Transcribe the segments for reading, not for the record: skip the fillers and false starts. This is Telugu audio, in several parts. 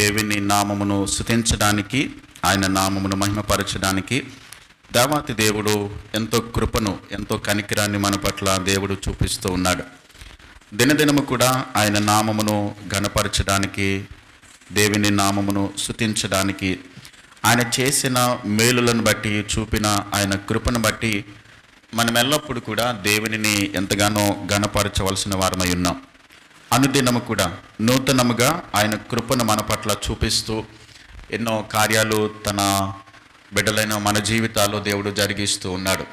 దేవుని నామమును స్తుతించడానికి, ఆయన నామమును మహిమపరచడానికి దేవాతి దేవుడు ఎంతో కృపను, ఎంతో కనికరాన్ని మన పట్ల దేవుడు చూపిస్తూ ఉన్నాడు. దినదినము కూడా ఆయన నామమును ఘనపరచడానికి, దేవుని నామమును స్తుతించడానికి, ఆయన చేసిన మేలులను బట్టి, చూపిన ఆయన కృపను బట్టి మనం ఎల్లప్పుడూ కూడా దేవునిని ఎంతగానో ఘనపరచవలసిన వారమై ఉన్నాం. అనుదినము కూడా నూతనముగా ఆయన కృపను మన పట్ల చూపిస్తూ ఎన్నో కార్యాలు తన బిడ్డలైన మన జీవితాల్లో దేవుడు జరిగిస్తూ ఉన్నాడు.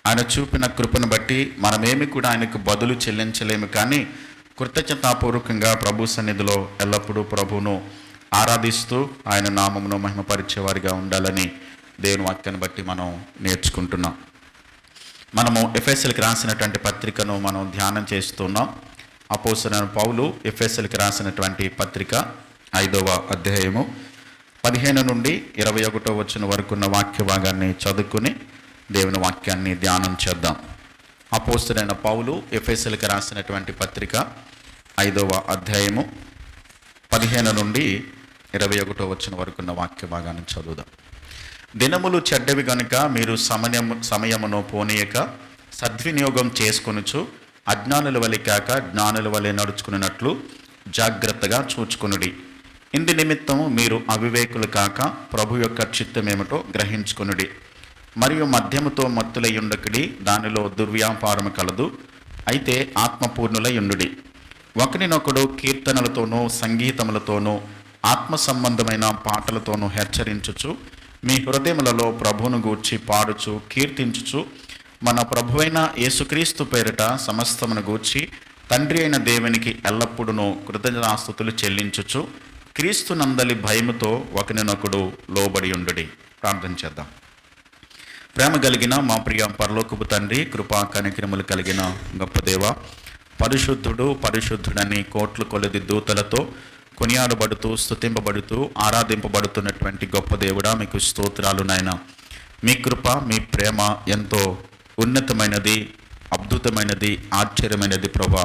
ఆయన చూపిన కృపను బట్టి మనమేమి కూడా ఆయనకు బదులు చెల్లించలేము, కానీ కృతజ్ఞతాపూర్వకంగా ప్రభు సన్నిధిలో ఎల్లప్పుడూ ప్రభువును ఆరాధిస్తూ ఆయన నామమును మహిమపరిచేవారిగా ఉండాలని దేవుని వాక్యాన్ని బట్టి మనం నేర్చుకుంటున్నాం. మనము ఎఫెసీయులకు రాసినటువంటి పత్రికను మనం ధ్యానం చేస్తున్నాం. అపోస్తలుడైన పౌలు ఎఫెసీయులకు రాసినటువంటి పత్రిక 5వ అధ్యాయము 15 నుండి 21 వచనం వరకు ఉన్న వాక్య భాగాన్ని చదువుకుని దేవుని వాక్యాన్ని ధ్యానం చేద్దాం. అపోస్తలుడైన పౌలు ఎఫెసీయులకు రాసినటువంటి పత్రిక 5వ అధ్యాయము 15 నుండి 21 వచనం వరకు ఉన్న వాక్య భాగాన్ని చదువుదాం. దినములు చెడ్డవి గనుక మీరు సమయమును పోనీయక సద్వినియోగం చేసుకొనుచు అజ్ఞానుల వలె కాక జ్ఞానుల వలె నడుచుకున్నట్లు జాగ్రత్తగా చూచుకొనుడి. ఇందు నిమిత్తము మీరు అవివేకులు కాక ప్రభు యొక్క చిత్తమేమిటో గ్రహించుకొనుడి. మరియు మద్యముతో మత్తులై ఉండకుడి, దానిలో దుర్వ్యాపారము కలదు. అయితే ఆత్మపూర్ణులై ఉండుడి. ఒకరినొకడు కీర్తనలతోనూ సంగీతములతోనూ ఆత్మ సంబంధమైన పాటలతోనూ హెచ్చరించుచు మీ హృదయములలో ప్రభువును గూర్చి పాడుచు కీర్తించుచు మన ప్రభువైన యేసుక్రీస్తు పేరిట సమస్తమును గూర్చి తండ్రి అయిన దేవునికి ఎల్లప్పుడూ కృతజ్ఞతాస్తుతులు చెల్లించుచు క్రీస్తు నందలి భయముతో ఒకరినొకడు లోబడి ఉండుడి. ప్రార్థన చేద్దాం. ప్రేమ కలిగిన మా ప్రియ పరలోకపు తండ్రి, కృపా కనికరములు కలిగిన గొప్ప దేవ, పరిశుద్ధుడని కోట్ల కొలది దూతలతో కొనియాడబడుతూ స్తుతింపబడుతూ ఆరాధింపబడుతున్నటువంటి గొప్ప దేవుడా, మీకు స్తోత్రాలు నాయన. మీ కృప, మీ ప్రేమ ఎంతో ఉన్నతమైనది, అద్భుతమైనది, ఆశ్చర్యమైనది ప్రభా.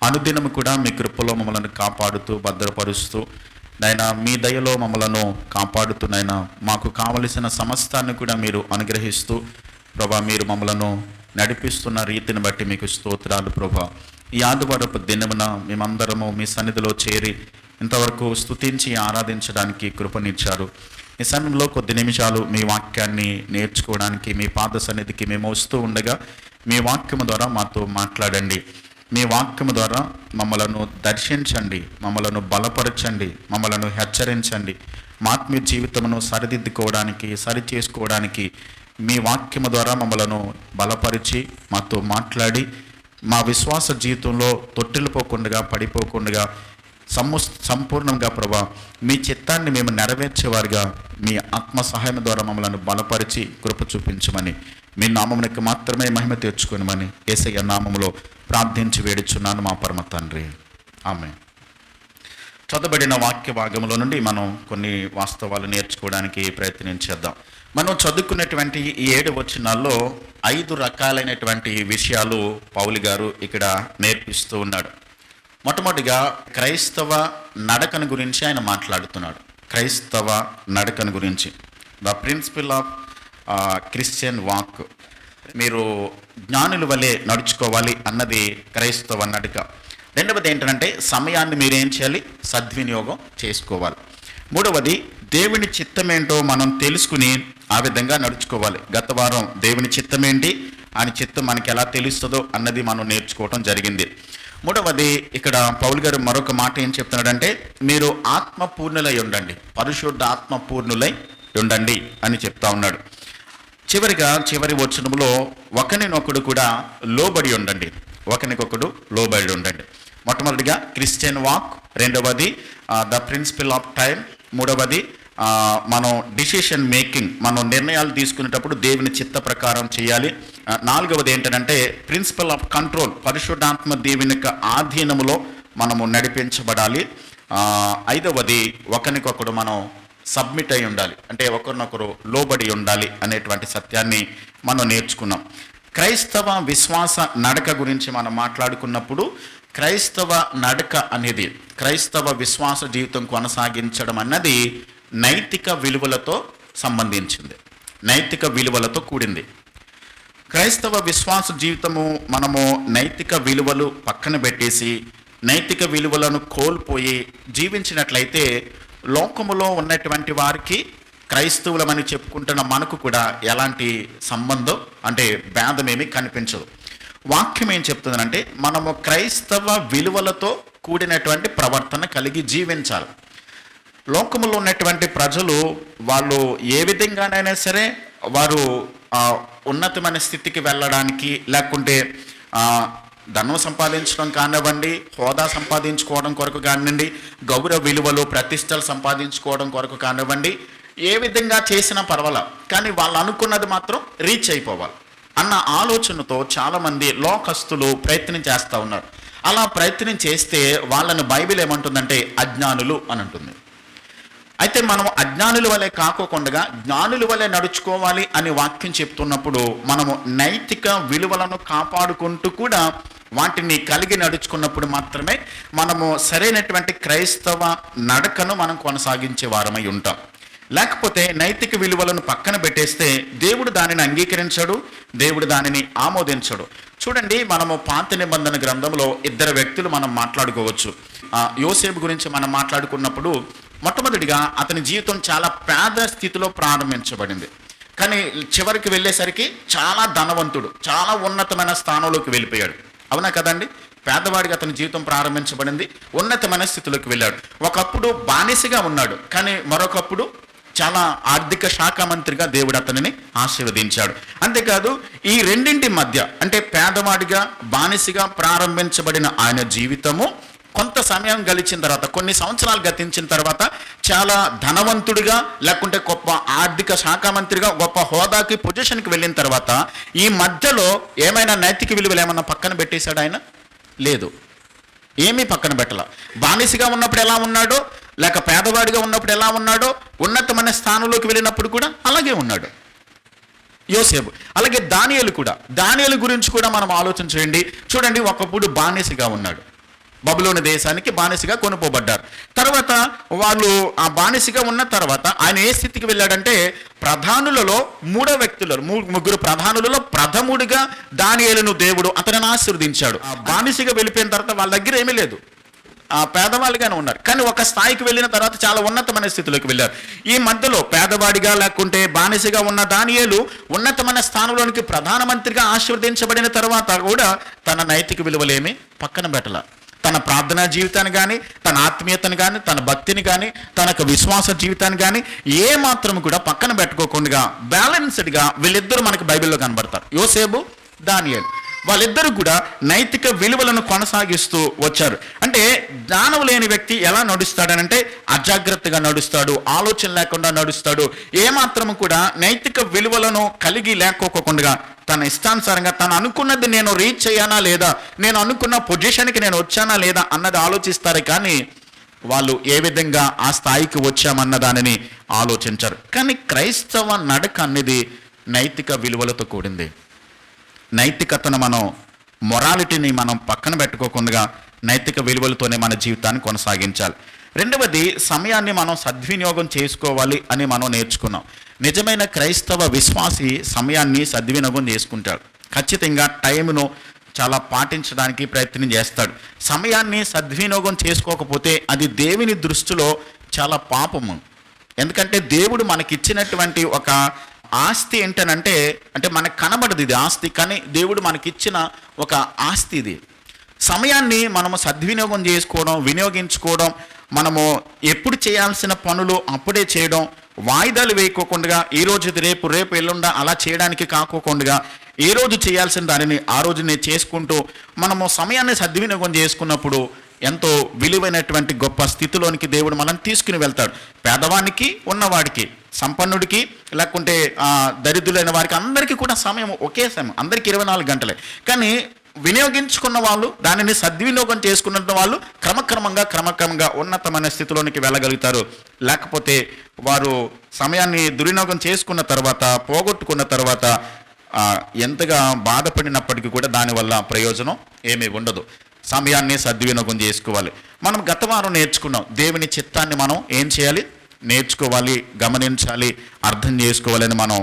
అనుదినము కూడా మీ కృపలో మమ్మల్ని కాపాడుతూ భద్రపరుస్తూ నాయన, మీ దయలో మమ్మలను కాపాడుతూ నాయన, మాకు కావలసిన సమస్తాన్ని కూడా మీరు అనుగ్రహిస్తూ ప్రభా, మీరు మమ్మలను నడిపిస్తున్న రీతిని బట్టి మీకు స్తోత్రాలు ప్రభా. ఈ ఆదివారపు దినమున మేమందరము మీ సన్నిధిలో చేరి ఇంతవరకు స్తుతించి ఆరాధించడానికి కృపనిచ్చారు. ఈ సమయంలో కొద్ది నిమిషాలు మీ వాక్యాన్ని నేర్చుకోవడానికి మీ పాద సన్నిధికి మేము వస్తూ ఉండగా మీ వాక్యము ద్వారా మాతో మాట్లాడండి. మీ వాక్యము ద్వారా మమ్మలను దర్శించండి, మమ్మలను బలపరచండి, మమ్మలను హెచ్చరించండి. మా ఆత్మీయ జీవితమును సరిదిద్దుకోవడానికి, సరిచేసుకోవడానికి మీ వాక్యము ద్వారా మమ్మలను బలపరిచి మాతో మాట్లాడి మా విశ్వాస జీవితంలో తొట్టిల్లిపోకుండా, పడిపోకుండా సంపూర్ణంగా ప్రభా మీ చిత్తాన్ని మేము నెరవేర్చేవారుగా మీ ఆత్మ సహాయం ద్వారా మమ్మల్ని బలపరిచి కృప చూపించమని, మీ నామమునకు మాత్రమే మహిమ తెచ్చుకొనమని యేసయ్య నామములో ప్రార్థించి వేడుచున్నాను మా పరమ తండ్రి, ఆమేన్. చదవబడిన వాక్య భాగంలో నుండి మనం కొన్ని వాస్తవాలు నేర్చుకోవడానికి ప్రయత్నించేద్దాం. మనం చదువుకున్నటువంటి ఈ 7 వచనాల్లో 5 రకాలైనటువంటి విషయాలు పౌలు గారు ఇక్కడ నేర్పిస్తూ ఉన్నాడు. మొట్టమొదటిగా క్రైస్తవ నడకను గురించి ఆయన మాట్లాడుతున్నాడు. క్రైస్తవ నడకను గురించి, the principle of Christian walk. మీరు జ్ఞానుల వలె నడుచుకోవాలి అన్నది క్రైస్తవ నడక. రెండవది ఏంటంటే సమయాన్ని మీరేం చేయాలి, సద్వినియోగం చేసుకోవాలి. మూడవది దేవుని చిత్తం ఏంటో మనం తెలుసుకుని ఆ విధంగా నడుచుకోవాలి. గత వారం దేవుని చిత్తం ఏంటి, ఆయన చిత్తం మనకి ఎలా తెలుస్తుందో అన్నది మనం నేర్చుకోవటం జరిగింది. మూడవది ఇక్కడ పౌలు గారు మరొక మాట ఏం చెప్తున్నాడంటే, మీరు ఆత్మపూర్ణులై ఉండండి, పరిశుద్ధ ఆత్మపూర్ణులై ఉండండి అని చెప్తా ఉన్నాడు. చివరిగా చివరి వచనంలో ఒకరినొకడు కూడా లోబడి ఉండండి, ఒకరికొకడు లోబడి ఉండండి. మొట్టమొదటిగా క్రిస్టియన్ వాక్, రెండవది ద ప్రిన్సిపల్ ఆఫ్ టైం, మూడవది మనం డిసిషన్ మేకింగ్, మనం నిర్ణయాలు తీసుకునేటప్పుడు దేవుని చిత్త ప్రకారం చేయాలి. నాలుగవది ఏంటంటే ప్రిన్సిపల్ ఆఫ్ కంట్రోల్, పరిశుద్ధాత్మ దేవుని యొక్క ఆధీనములో మనము నడిపించబడాలి. ఐదవది ఒకరికొకడు మనం సబ్మిట్ అయి ఉండాలి, అంటే ఒకరినొకరు లోబడి ఉండాలి అనేటువంటి సత్యాన్ని మనం నేర్చుకున్నాం. క్రైస్తవ విశ్వాస నడక గురించి మనం మాట్లాడుకున్నప్పుడు క్రైస్తవ నడక అనేది, క్రైస్తవ విశ్వాస జీవితం కొనసాగించడం అన్నది నైతిక విలువలతో సంబంధించింది, నైతిక విలువలతో కూడింది. క్రైస్తవ విశ్వాస జీవితము మనము నైతిక విలువలు పక్కన పెట్టేసి నైతిక విలువలను కోల్పోయి జీవించినట్లయితే లోకములో ఉన్నటువంటి వారికి క్రైస్తవులమని చెప్పుకుంటున్న మనకు కూడా ఎలాంటి సంబంధం అంటే భేదమేమీ కనిపించదు. వాక్యం ఏం చెప్తుందంటే మనము క్రైస్తవ విలువలతో కూడినటువంటి ప్రవర్తన కలిగి జీవించాలి. లోకములో ఉన్నటువంటి ప్రజలు వాళ్ళు ఏ విధంగానైనా సరే వారు ఉన్నతమైన స్థితికి వెళ్ళడానికి, లేకుంటే ధనం సంపాదించడం కానివ్వండి, హోదా సంపాదించుకోవడం కొరకు కానివ్వండి, గౌరవ విలువలు ప్రతిష్టలు సంపాదించుకోవడం కొరకు కానివ్వండి, ఏ విధంగా చేసినా పర్వాలా, కానీ వాళ్ళు అనుకున్నది మాత్రం రీచ్ అయిపోవాలి అన్న ఆలోచనతో చాలామంది లోకస్తులు ప్రయత్నం చేస్తూ ఉన్నారు. అలా ప్రయత్నం చేస్తే వాళ్ళని బైబిల్ ఏమంటుందంటే అజ్ఞానులు అని అంటుంది. అయితే మనం అజ్ఞానుల వలె కాకోకుండా జ్ఞానుల వలె నడుచుకోవాలి అని వాక్యం చెప్తున్నప్పుడు మనము నైతిక విలువలను కాపాడుకుంటూ కూడా వాటిని కలిగి నడుచుకున్నప్పుడు మాత్రమే మనము సరైనటువంటి క్రైస్తవ నడకను మనం కొనసాగించే వారమై ఉంటాం. లేకపోతే నైతిక విలువలను పక్కన పెట్టేస్తే దేవుడు దానిని అంగీకరించడు, దేవుడు దానిని ఆమోదించడు. చూడండి, మనము పాత నిబంధన గ్రంథంలో ఇద్దరు వ్యక్తులు మనం మాట్లాడుకోవచ్చు. యోసేపు గురించి మనం మాట్లాడుకున్నప్పుడు మొట్టమొదటిగా అతని జీవితం చాలా పేద స్థితిలో ప్రారంభించబడింది, కానీ చివరికి వెళ్ళేసరికి చాలా ధనవంతుడు, చాలా ఉన్నతమైన స్థానంలోకి వెళ్ళిపోయాడు. అవునా కదండి? పేదవాడిగా అతని జీవితం ప్రారంభించబడింది, ఉన్నతమైన స్థితిలోకి వెళ్ళాడు. ఒకప్పుడు బానిసగా ఉన్నాడు, కానీ మరొకప్పుడు చాలా ఆర్థిక శాఖ మంత్రిగా దేవుడు అతనిని ఆశీర్వదించాడు. అంతేకాదు, ఈ రెండింటి మధ్య అంటే పేదవాడిగా బానిసగా ప్రారంభించబడిన ఆయన జీవితము కొంత సమయం గడిచిన తర్వాత, కొన్ని సంవత్సరాలు గతించిన తర్వాత చాలా ధనవంతుడిగా, లేకుంటే గొప్ప ఆర్థిక శాఖ మంత్రిగా, గొప్ప హోదాకి పొజిషన్కి వెళ్ళిన తర్వాత ఈ మధ్యలో ఏమైనా నైతిక విలువలు ఏమన్నా పక్కన పెట్టేశాడు ఆయన? లేదు, ఏమీ పక్కన పెట్టాల. బానిసగా ఉన్నప్పుడు ఎలా ఉన్నాడో, లేక పేదవాడిగా ఉన్నప్పుడు ఎలా ఉన్నాడో, ఉన్నతమైన స్థానంలోకి వెళ్ళినప్పుడు కూడా అలాగే ఉన్నాడు యోసేపు. అలాగే దానియేలు కూడా, దానియేలు గురించి కూడా మనం ఆలోచన చేయండి. చూడండి, ఒకప్పుడు బానిసగా ఉన్నాడు, బబులోను దేశానికి బానిసగా కొనుపోబడ్డారు. తర్వాత వాళ్ళు ఆ బానిసగా ఉన్న తర్వాత ఆయన ఏ స్థితికి వెళ్ళాడంటే ప్రధానులలో ముగ్గురు ప్రధానులలో ప్రథముడిగా దానియేలును దేవుడు అతనిని ఆశీర్వదించాడు. ఆ బానిసగా వెళ్ళిపోయిన తర్వాత వాళ్ళ దగ్గర ఏమీ లేదు, ఆ పేదవాళ్ళుగానే ఉన్నారు, కానీ ఒక స్థాయికి వెళ్ళిన తర్వాత చాలా ఉన్నతమైన స్థితిలోకి వెళ్ళారు. ఈ మధ్యలో పేదవాడిగా లేకుంటే బానిసగా ఉన్న దానియేలు ఉన్నతమైన స్థానంలోనికి ప్రధానమంత్రిగా ఆశీర్వదించబడిన తర్వాత కూడా తన నైతిక విలువలేమి పక్కన పెట్టాల. తన ప్రార్థనా జీవితాన్ని కానీ, తన ఆత్మీయతను కానీ, తన భక్తిని కానీ, తనకు విశ్వాస జీవితాన్ని కానీ ఏ మాత్రం కూడా పక్కన పెట్టుకోకుండా బ్యాలెన్స్డ్గా వీళ్ళిద్దరూ మనకు బైబిల్లో కనబడతారు, యోసేపు, దానియేలు. వాళ్ళిద్దరూ కూడా నైతిక విలువలను కొనసాగిస్తూ వచ్చారు. అంటే జ్ఞానం లేని వ్యక్తి ఎలా నడుస్తాడనంటే అజాగ్రత్తగా నడుస్తాడు, ఆలోచన లేకుండా నడుస్తాడు, ఏమాత్రము కూడా నైతిక విలువలను కలిగి లేకోకుండా తన ఇష్టానుసారంగా తను అనుకున్నది నేను రీచ్ అయ్యానా లేదా, నేను అనుకున్న పొజిషన్కి నేను వచ్చానా లేదా అన్నది ఆలోచిస్తారు, కానీ వాళ్ళు ఏ విధంగా ఆ స్థాయికి వచ్చామన్న దానిని ఆలోచించారు. కానీ క్రైస్తవ నడక అనేది నైతిక విలువలతో కూడింది. నైతికతను మనం, మొరాలిటీని మనం పక్కన పెట్టుకోకుండా నైతిక విలువలతోనే మన జీవితాన్ని కొనసాగించాలి. రెండవది, సమయాన్ని మనం సద్వినియోగం చేసుకోవాలి అని మనం నేర్చుకున్నాం. నిజమైన క్రైస్తవ విశ్వాసి సమయాన్ని సద్వినియోగం చేసుకుంటాడు. ఖచ్చితంగా టైంను చాలా పాటించడానికి ప్రయత్నం చేస్తాడు. సమయాన్ని సద్వినియోగం చేసుకోకపోతే అది దేవుని దృష్టిలో చాలా పాపము. ఎందుకంటే దేవుడు మనకిచ్చినటువంటి ఒక ఆస్తి ఏంటనంటే, అంటే మనకు కనబడదు ఇది ఆస్తి, కానీ దేవుడు మనకిచ్చిన ఒక ఆస్తి ఇది. సమయాన్ని మనము సద్వినియోగం చేసుకోవడం, వినియోగించుకోవడం, మనము ఎప్పుడు చేయాల్సిన పనులు అప్పుడే చేయడం, వాయిదాలు వేయకోకుండా ఈ రోజు రేపు ఎల్లుండా అలా చేయడానికి కాకోకుండా ఏ రోజు చేయాల్సిన దానిని ఆ రోజునే చేసుకుంటూ మనము సమయాన్ని సద్వినియోగం చేసుకున్నప్పుడు ఎంతో విలువైనటువంటి గొప్ప స్థితిలోనికి దేవుడు మనం తీసుకుని వెళ్తాడు. పేదవానికి, ఉన్నవాడికి, సంపన్నుడికి, లేకుంటే దరిద్రులైన వారికి అందరికీ కూడా సమయం ఒకే సమయం, అందరికీ 24 గంటలే. కానీ వినియోగించుకున్న వాళ్ళు, దానిని సద్వినియోగం చేసుకున్న వాళ్ళు క్రమక్రమంగా ఉన్నతమైన స్థితిలోనికి వెళ్ళగలుగుతారు. లేకపోతే వారు సమయాన్ని దుర్వినియోగం చేసుకున్న తర్వాత, పోగొట్టుకున్న తర్వాత ఎంతగా బాధపడినప్పటికీ కూడా దానివల్ల ప్రయోజనం ఏమీ ఉండదు. సమయాన్ని సద్వినియోగం చేసుకోవాలి. మనం గత వారం నేర్చుకున్నాం, దేవుని చిత్తాన్ని మనం ఏం చేయాలి, నేర్చుకోవాలి, గమనించాలి, అర్థం చేసుకోవాలని మనం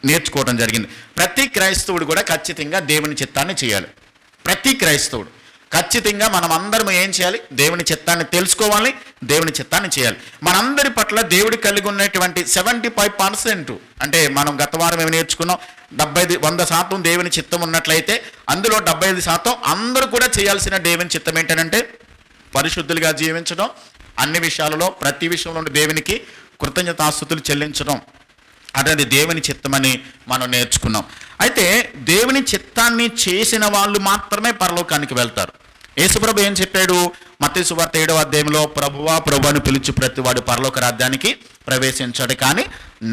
నేర్చుకోవడం జరిగింది. ప్రతి క్రైస్తవుడు కూడా ఖచ్చితంగా దేవుని చిత్తాన్ని చేయాలి. ప్రతి క్రైస్తవుడు ఖచ్చితంగా మనం అందరం ఏం చేయాలి, దేవుని చిత్తాన్ని తెలుసుకోవాలి, దేవుని చిత్తాన్ని చేయాలి. మనందరి పట్ల దేవుడి కలిగి ఉన్నటువంటి 75%, అంటే మనం గత వారం ఏమి నేర్చుకున్నాం, 100% దేవుని చిత్తం ఉన్నట్లయితే అందులో 75% అందరూ కూడా చేయాల్సిన దేవుని చిత్తం ఏంటంటే పరిశుద్ధులుగా జీవించడం, అన్ని విషయాలలో ప్రతి విషయంలో దేవునికి కృతజ్ఞతాస్తుతులు చెల్లించడం అనేది దేవుని చిత్తమని మనం నేర్చుకున్నాం. అయితే దేవుని చిత్తాన్ని చేసిన వాళ్ళు మాత్రమే పరలోకానికి వెళ్తారు. యేసుప్రభు ఏం చెప్పాడు, మత్తయి సువార్త 7వ అధ్యాయంలో, ప్రభువా ప్రభు అని పిలిచి ప్రతివాడు పరలోక రాజ్యానికి ప్రవేశించాడు, కానీ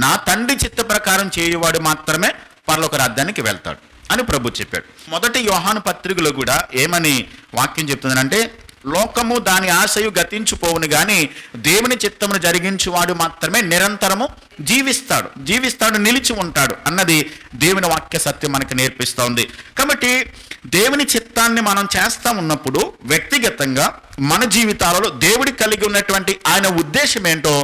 నా తండ్రి చిత్త ప్రకారం చేయువాడు మాత్రమే పరలోక రాజ్యానికి వెళ్తాడు అని ప్రభు చెప్పాడు. మొదటి యోహాను పత్రికలో కూడా ఏమని వాక్యం చెప్తుందంటే, లోకము దాని ఆశయు గతించిపోవును గాని దేవుని చిత్తమును జరిగించువాడు మాత్రమే నిరంతరము జీవిస్తాడు, నిలిచి ఉంటాడు అన్నది దేవుని వాక్య సత్యం మనకు నేర్పిస్తూ ఉంది. కాబట్టి దేవుని చిత్తాన్ని మనం చేస్తా ఉన్నప్పుడు వ్యక్తిగతంగా మన జీవితాలలో దేవుడి కలిగి ఉన్నటువంటి ఆయన ఉద్దేశం ఏంటో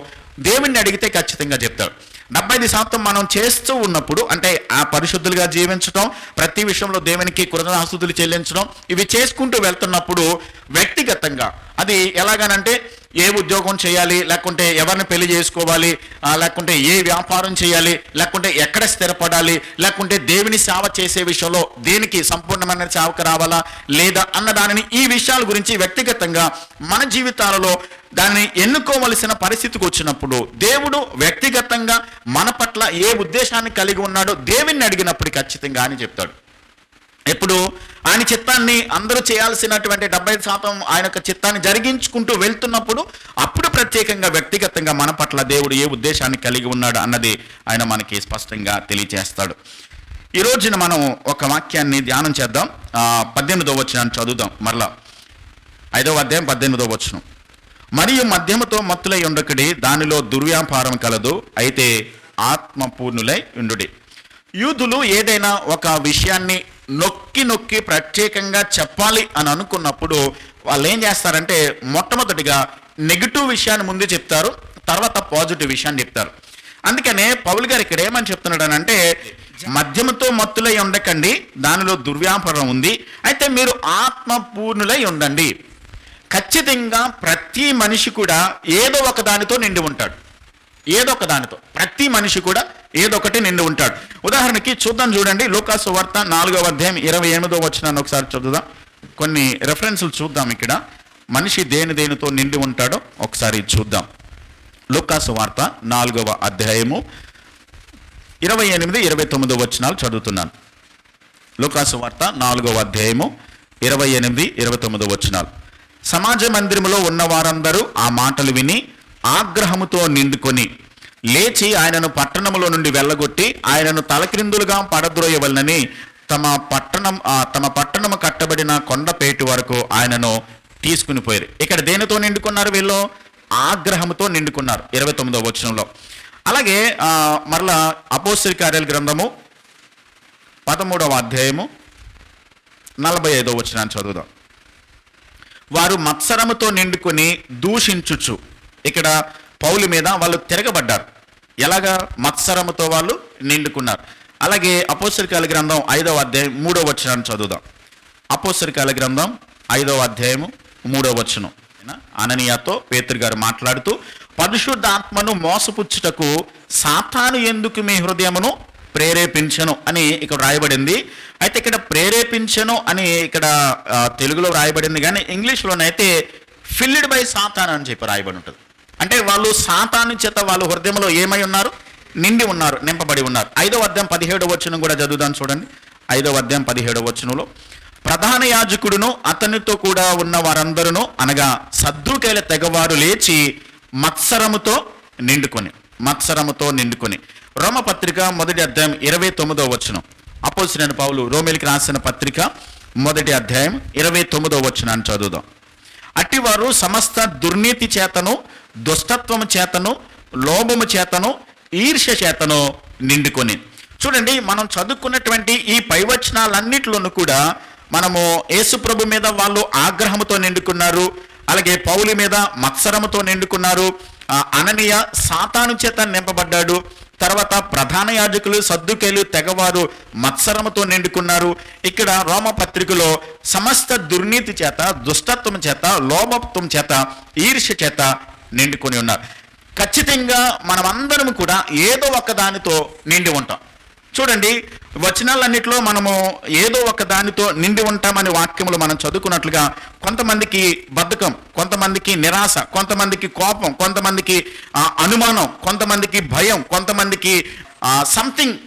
దేవుణ్ణి అడిగితే ఖచ్చితంగా చెప్తాడు. 75% మనం చేస్తూ ఉన్నప్పుడు, అంటే ఆ పరిశుద్ధులుగా జీవించడం, ప్రతి విషయంలో దేవునికి కృతజ్ఞతాస్తుతులు చెల్లించడం, ఇవి చేసుకుంటూ వెళ్తున్నప్పుడు వ్యక్తిగతంగా అది ఎలాగనంటే, ఏ ఉద్యోగం చేయాలి, లేకుంటే ఎవరిని పెళ్లి చేసుకోవాలి, లేకుంటే ఏ వ్యాపారం చేయాలి, లేకుంటే ఎక్కడ స్థిరపడాలి, లేకుంటే దేవుని సేవ చేసే విషయంలో దేనికి సంపూర్ణమైన సేవకు రావాలా లేదా అన్న దానిని, ఈ విషయాల గురించి వ్యక్తిగతంగా మన జీవితాలలో దాన్ని ఎన్నుకోవలసిన పరిస్థితికి వచ్చినప్పుడు దేవుడు వ్యక్తిగతంగా మన పట్ల ఏ ఉద్దేశాన్ని కలిగి ఉన్నాడో దేవుణ్ణి అడిగినప్పుడు ఖచ్చితంగా అని చెప్తాడు. ఎప్పుడు ఆయన చిత్తాన్ని అందరూ చేయాల్సినటువంటి 75% ఆయన యొక్క చిత్తాన్ని జరిగించుకుంటూ వెళ్తున్నప్పుడు, అప్పుడు ప్రత్యేకంగా వ్యక్తిగతంగా మన పట్ల దేవుడు ఏ ఉద్దేశాన్ని కలిగి ఉన్నాడు అన్నది ఆయన మనకి స్పష్టంగా తెలియజేస్తాడు. ఈ రోజున మనం ఒక వాక్యాన్ని ధ్యానం చేద్దాం. 18వ వచనాన్ని చదువుదాం. మరలా 5వ అధ్యాయం 18వ వచనం. మరియు మద్యముతో మత్తులై ఉండకడి, దానిలో దుర్వ్యాపారం కలదు, అయితే ఆత్మపూర్ణులై ఉండుడి. యూదులు ఏదైనా ఒక విషయాన్ని నొక్కి ప్రత్యేకంగా చెప్పాలి అని అనుకున్నప్పుడు వాళ్ళు ఏం చేస్తారంటే, మొట్టమొదటిగా నెగిటివ్ విషయాన్ని ముందు చెప్తారు, తర్వాత పాజిటివ్ విషయాన్ని చెప్తారు. అందుకనే పౌలు గారు ఇక్కడ ఏమని చెప్తున్నాడు అంటే, మద్యముతో మత్తులై ఉండకండి, దానిలో దుర్వ్యాపారం ఉంది, అయితే మీరు ఆత్మపూర్ణులై ఉండండి. ఖచ్చితంగా ప్రతి మనిషి కూడా ఏదో ఒక దానితో నిండి ఉంటాడు. ప్రతి మనిషి కూడా ఏదో ఒకటి నిండి ఉంటాడు. ఉదాహరణకి చూడండి, లూకాసు వార్త 4వ అధ్యాయం 28వ వచనాన్ని ఒకసారి చదువుదాం. కొన్ని రెఫరెన్సులు చూద్దాం. ఇక్కడ మనిషి దేనితో నిండి ఉంటాడో ఒకసారి చూద్దాం. లూకాసు వార్త 4వ అధ్యాయము 28, 29 వచనాలు చదువుతున్నాను. లూకాసు వార్త 4వ అధ్యాయము 28, 29 వచనాలు. సమాజ మందిరములో ఉన్న వారందరూ ఆ మాటలు విని ఆగ్రహముతో నిండుకొని లేచి ఆయనను పట్టణములో నుండి వెళ్ళగొట్టి ఆయనను తలక్రిందులుగా పడద్రోయవలనని తమ పట్టణము కట్టబడిన కొండపేటు వరకు ఆయనను తీసుకుని పోయారు. ఇక్కడ దేనితో నిండుకున్నారు వీళ్ళు? ఆగ్రహముతో నిండుకున్నారు 29వ వచనంలో. అలాగే మరలా అపోస్తలుల కార్యాల గ్రంథము 13వ అధ్యాయము 45వ వచనాన్ని చదువుదాం. వారు మత్సరముతో నిండుకొని దూషించుచు, ఇక్కడ పౌలు మీద వాళ్ళు తిరగబడ్డారు. ఎలాగా? మత్సరముతో వాళ్ళు నిండుకున్నారు. అలాగే అపోస్తలుల కార్యాల గ్రంథం 5వ అధ్యాయం 3వ వచనాన్ని చదువుదాం. అపోస్తలుల కార్యాల గ్రంథం 5వ అధ్యాయము 3వ వచనం. అననీయాతో పేతురు గారు మాట్లాడుతూ, పరిశుద్ధ ఆత్మను మోసపుచ్చుటకు సాతాను ఎందుకు మీ హృదయమును ప్రేరేపించను అని ఇక్కడ రాయబడింది. అయితే ఇక్కడ ప్రేరేపించను అని ఇక్కడ తెలుగులో రాయబడింది, కానీ ఇంగ్లీష్లోనైతే ఫిల్డ్ బై సాతాన్ అని చెప్పి రాయబడి ఉంటుంది. అంటే వాళ్ళు సాతాను చేత వాళ్ళ హృదయంలో ఏమై ఉన్నారు? నిండి ఉన్నారు, నింపబడి ఉన్నారు. 5వ అధ్యాయం 17వ వచనం కూడా చదువుదాం చూడండి. 5వ అధ్యాయం 17వ వచనంలో, ప్రధాన యాజకుడును అతనితో కూడా ఉన్న వారందరూ అనగా సద్దూకైల తెగవారు లేచి మత్సరముతో నిండుకొని. రోమపత్రిక 1వ అధ్యాయం 29వ వచనం. అపోస్తలుడైన పౌలు రోమీయులకు రాసిన పత్రిక 1వ అధ్యాయం 29వ వచనాన్ని చదువుదాం. అట్టివారు సమస్త దుర్నీతి చేతను, దుష్టత్వము చేతను, లోభము చేతను, ఈర్ష్య చేతను నిండుకొని. చూడండి, మనం చదువుకున్నటువంటి ఈ పైవచనాలన్నిటిలోనూ కూడా మనము యేసు ప్రభు మీద వాళ్ళు ఆగ్రహంతో నిండుకున్నారు, అలాగే పౌలు మీద మత్సరముతో నిండుకున్నారు. అననీయ సాతాను చేత నింపబడ్డాడు. తర్వాత ప్రధాన యాజకులు సద్దుకేలు తెగవారు మత్సరముతో నిండుకున్నారు. ఇక్కడ రోమపత్రికలో సమస్త దుర్నీతి చేత, దుష్టత్వం చేత, లోభత్వం చేత, ఈర్ష్య చేత నిండుకొని ఉన్నారు. ఖచ్చితంగా మనమందరం కూడా ఏదో ఒక దానితో నిండి ఉంటాం. చూడండి, వచనాలన్నింటిలో మనము ఏదో ఒక దానితో నిండి ఉంటామని వాక్యములు మనం చదువుకున్నట్లుగా కొంతమందికి బద్ధకం, కొంతమందికి నిరాశ, కొంతమందికి కోపం, కొంతమందికి అనుమానం, కొంతమందికి భయం, కొంతమందికి సంథింగ్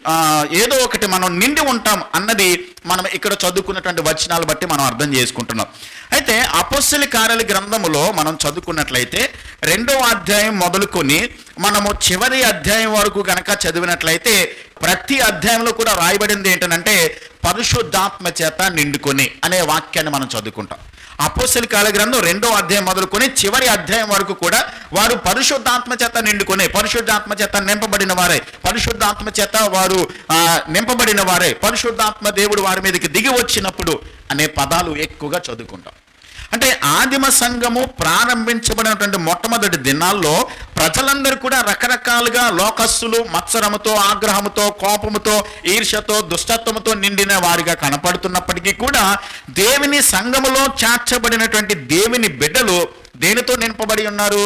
ఏదో ఒకటి మనం నిండి ఉంటాం అన్నది మనం ఇక్కడ చదువుకున్నటువంటి వచనాలు బట్టి మనం అర్థం చేసుకుంటున్నాం. అయితే అపోస్తల కార్యాల గ్రంథములో మనం చదువుకున్నట్లయితే 2వ అధ్యాయం మొదలుకొని మనము చివరి అధ్యాయం వరకు కనుక చదివినట్లయితే ప్రతి అధ్యాయంలో కూడా రాయబడింది ఏంటంటే పరిశుద్ధాత్మ చేత నిండుకొని అనే వాక్యాన్ని మనం చదువుకుంటాం. అపోస్తల కార్యాల గ్రంథం 2వ అధ్యాయం మొదలుకొని చివరి అధ్యాయం వరకు కూడా వారు పరిశుద్ధాత్మ చేత నిండుకొని, పరిశుద్ధాత్మ చేత నింపబడిన వారే, పరిశుద్ధాత్మ చేత వారు నింపబడిన వారే, పరిశుద్ధాత్మ దేవుడు వారి మీదకి దిగి వచ్చినప్పుడు అనే పదాలు ఎక్కువగా చదువుకుంటాం. అంటే ఆదిమ సంఘము ప్రారంభించబడినటువంటి మొట్టమొదటి దినాల్లో ప్రజలందరూ కూడా రకరకాలుగా లోకస్సులు మత్సరముతో, ఆగ్రహముతో, కోపముతో, ఈర్ష్యతో, దుష్టత్వముతో నిండిన వారిగా కనపడుతున్నప్పటికీ కూడా దేవుని సంఘములో చేర్చబడినటువంటి దేవుని బిడ్డలు దేనితో నింపబడి ఉన్నారు?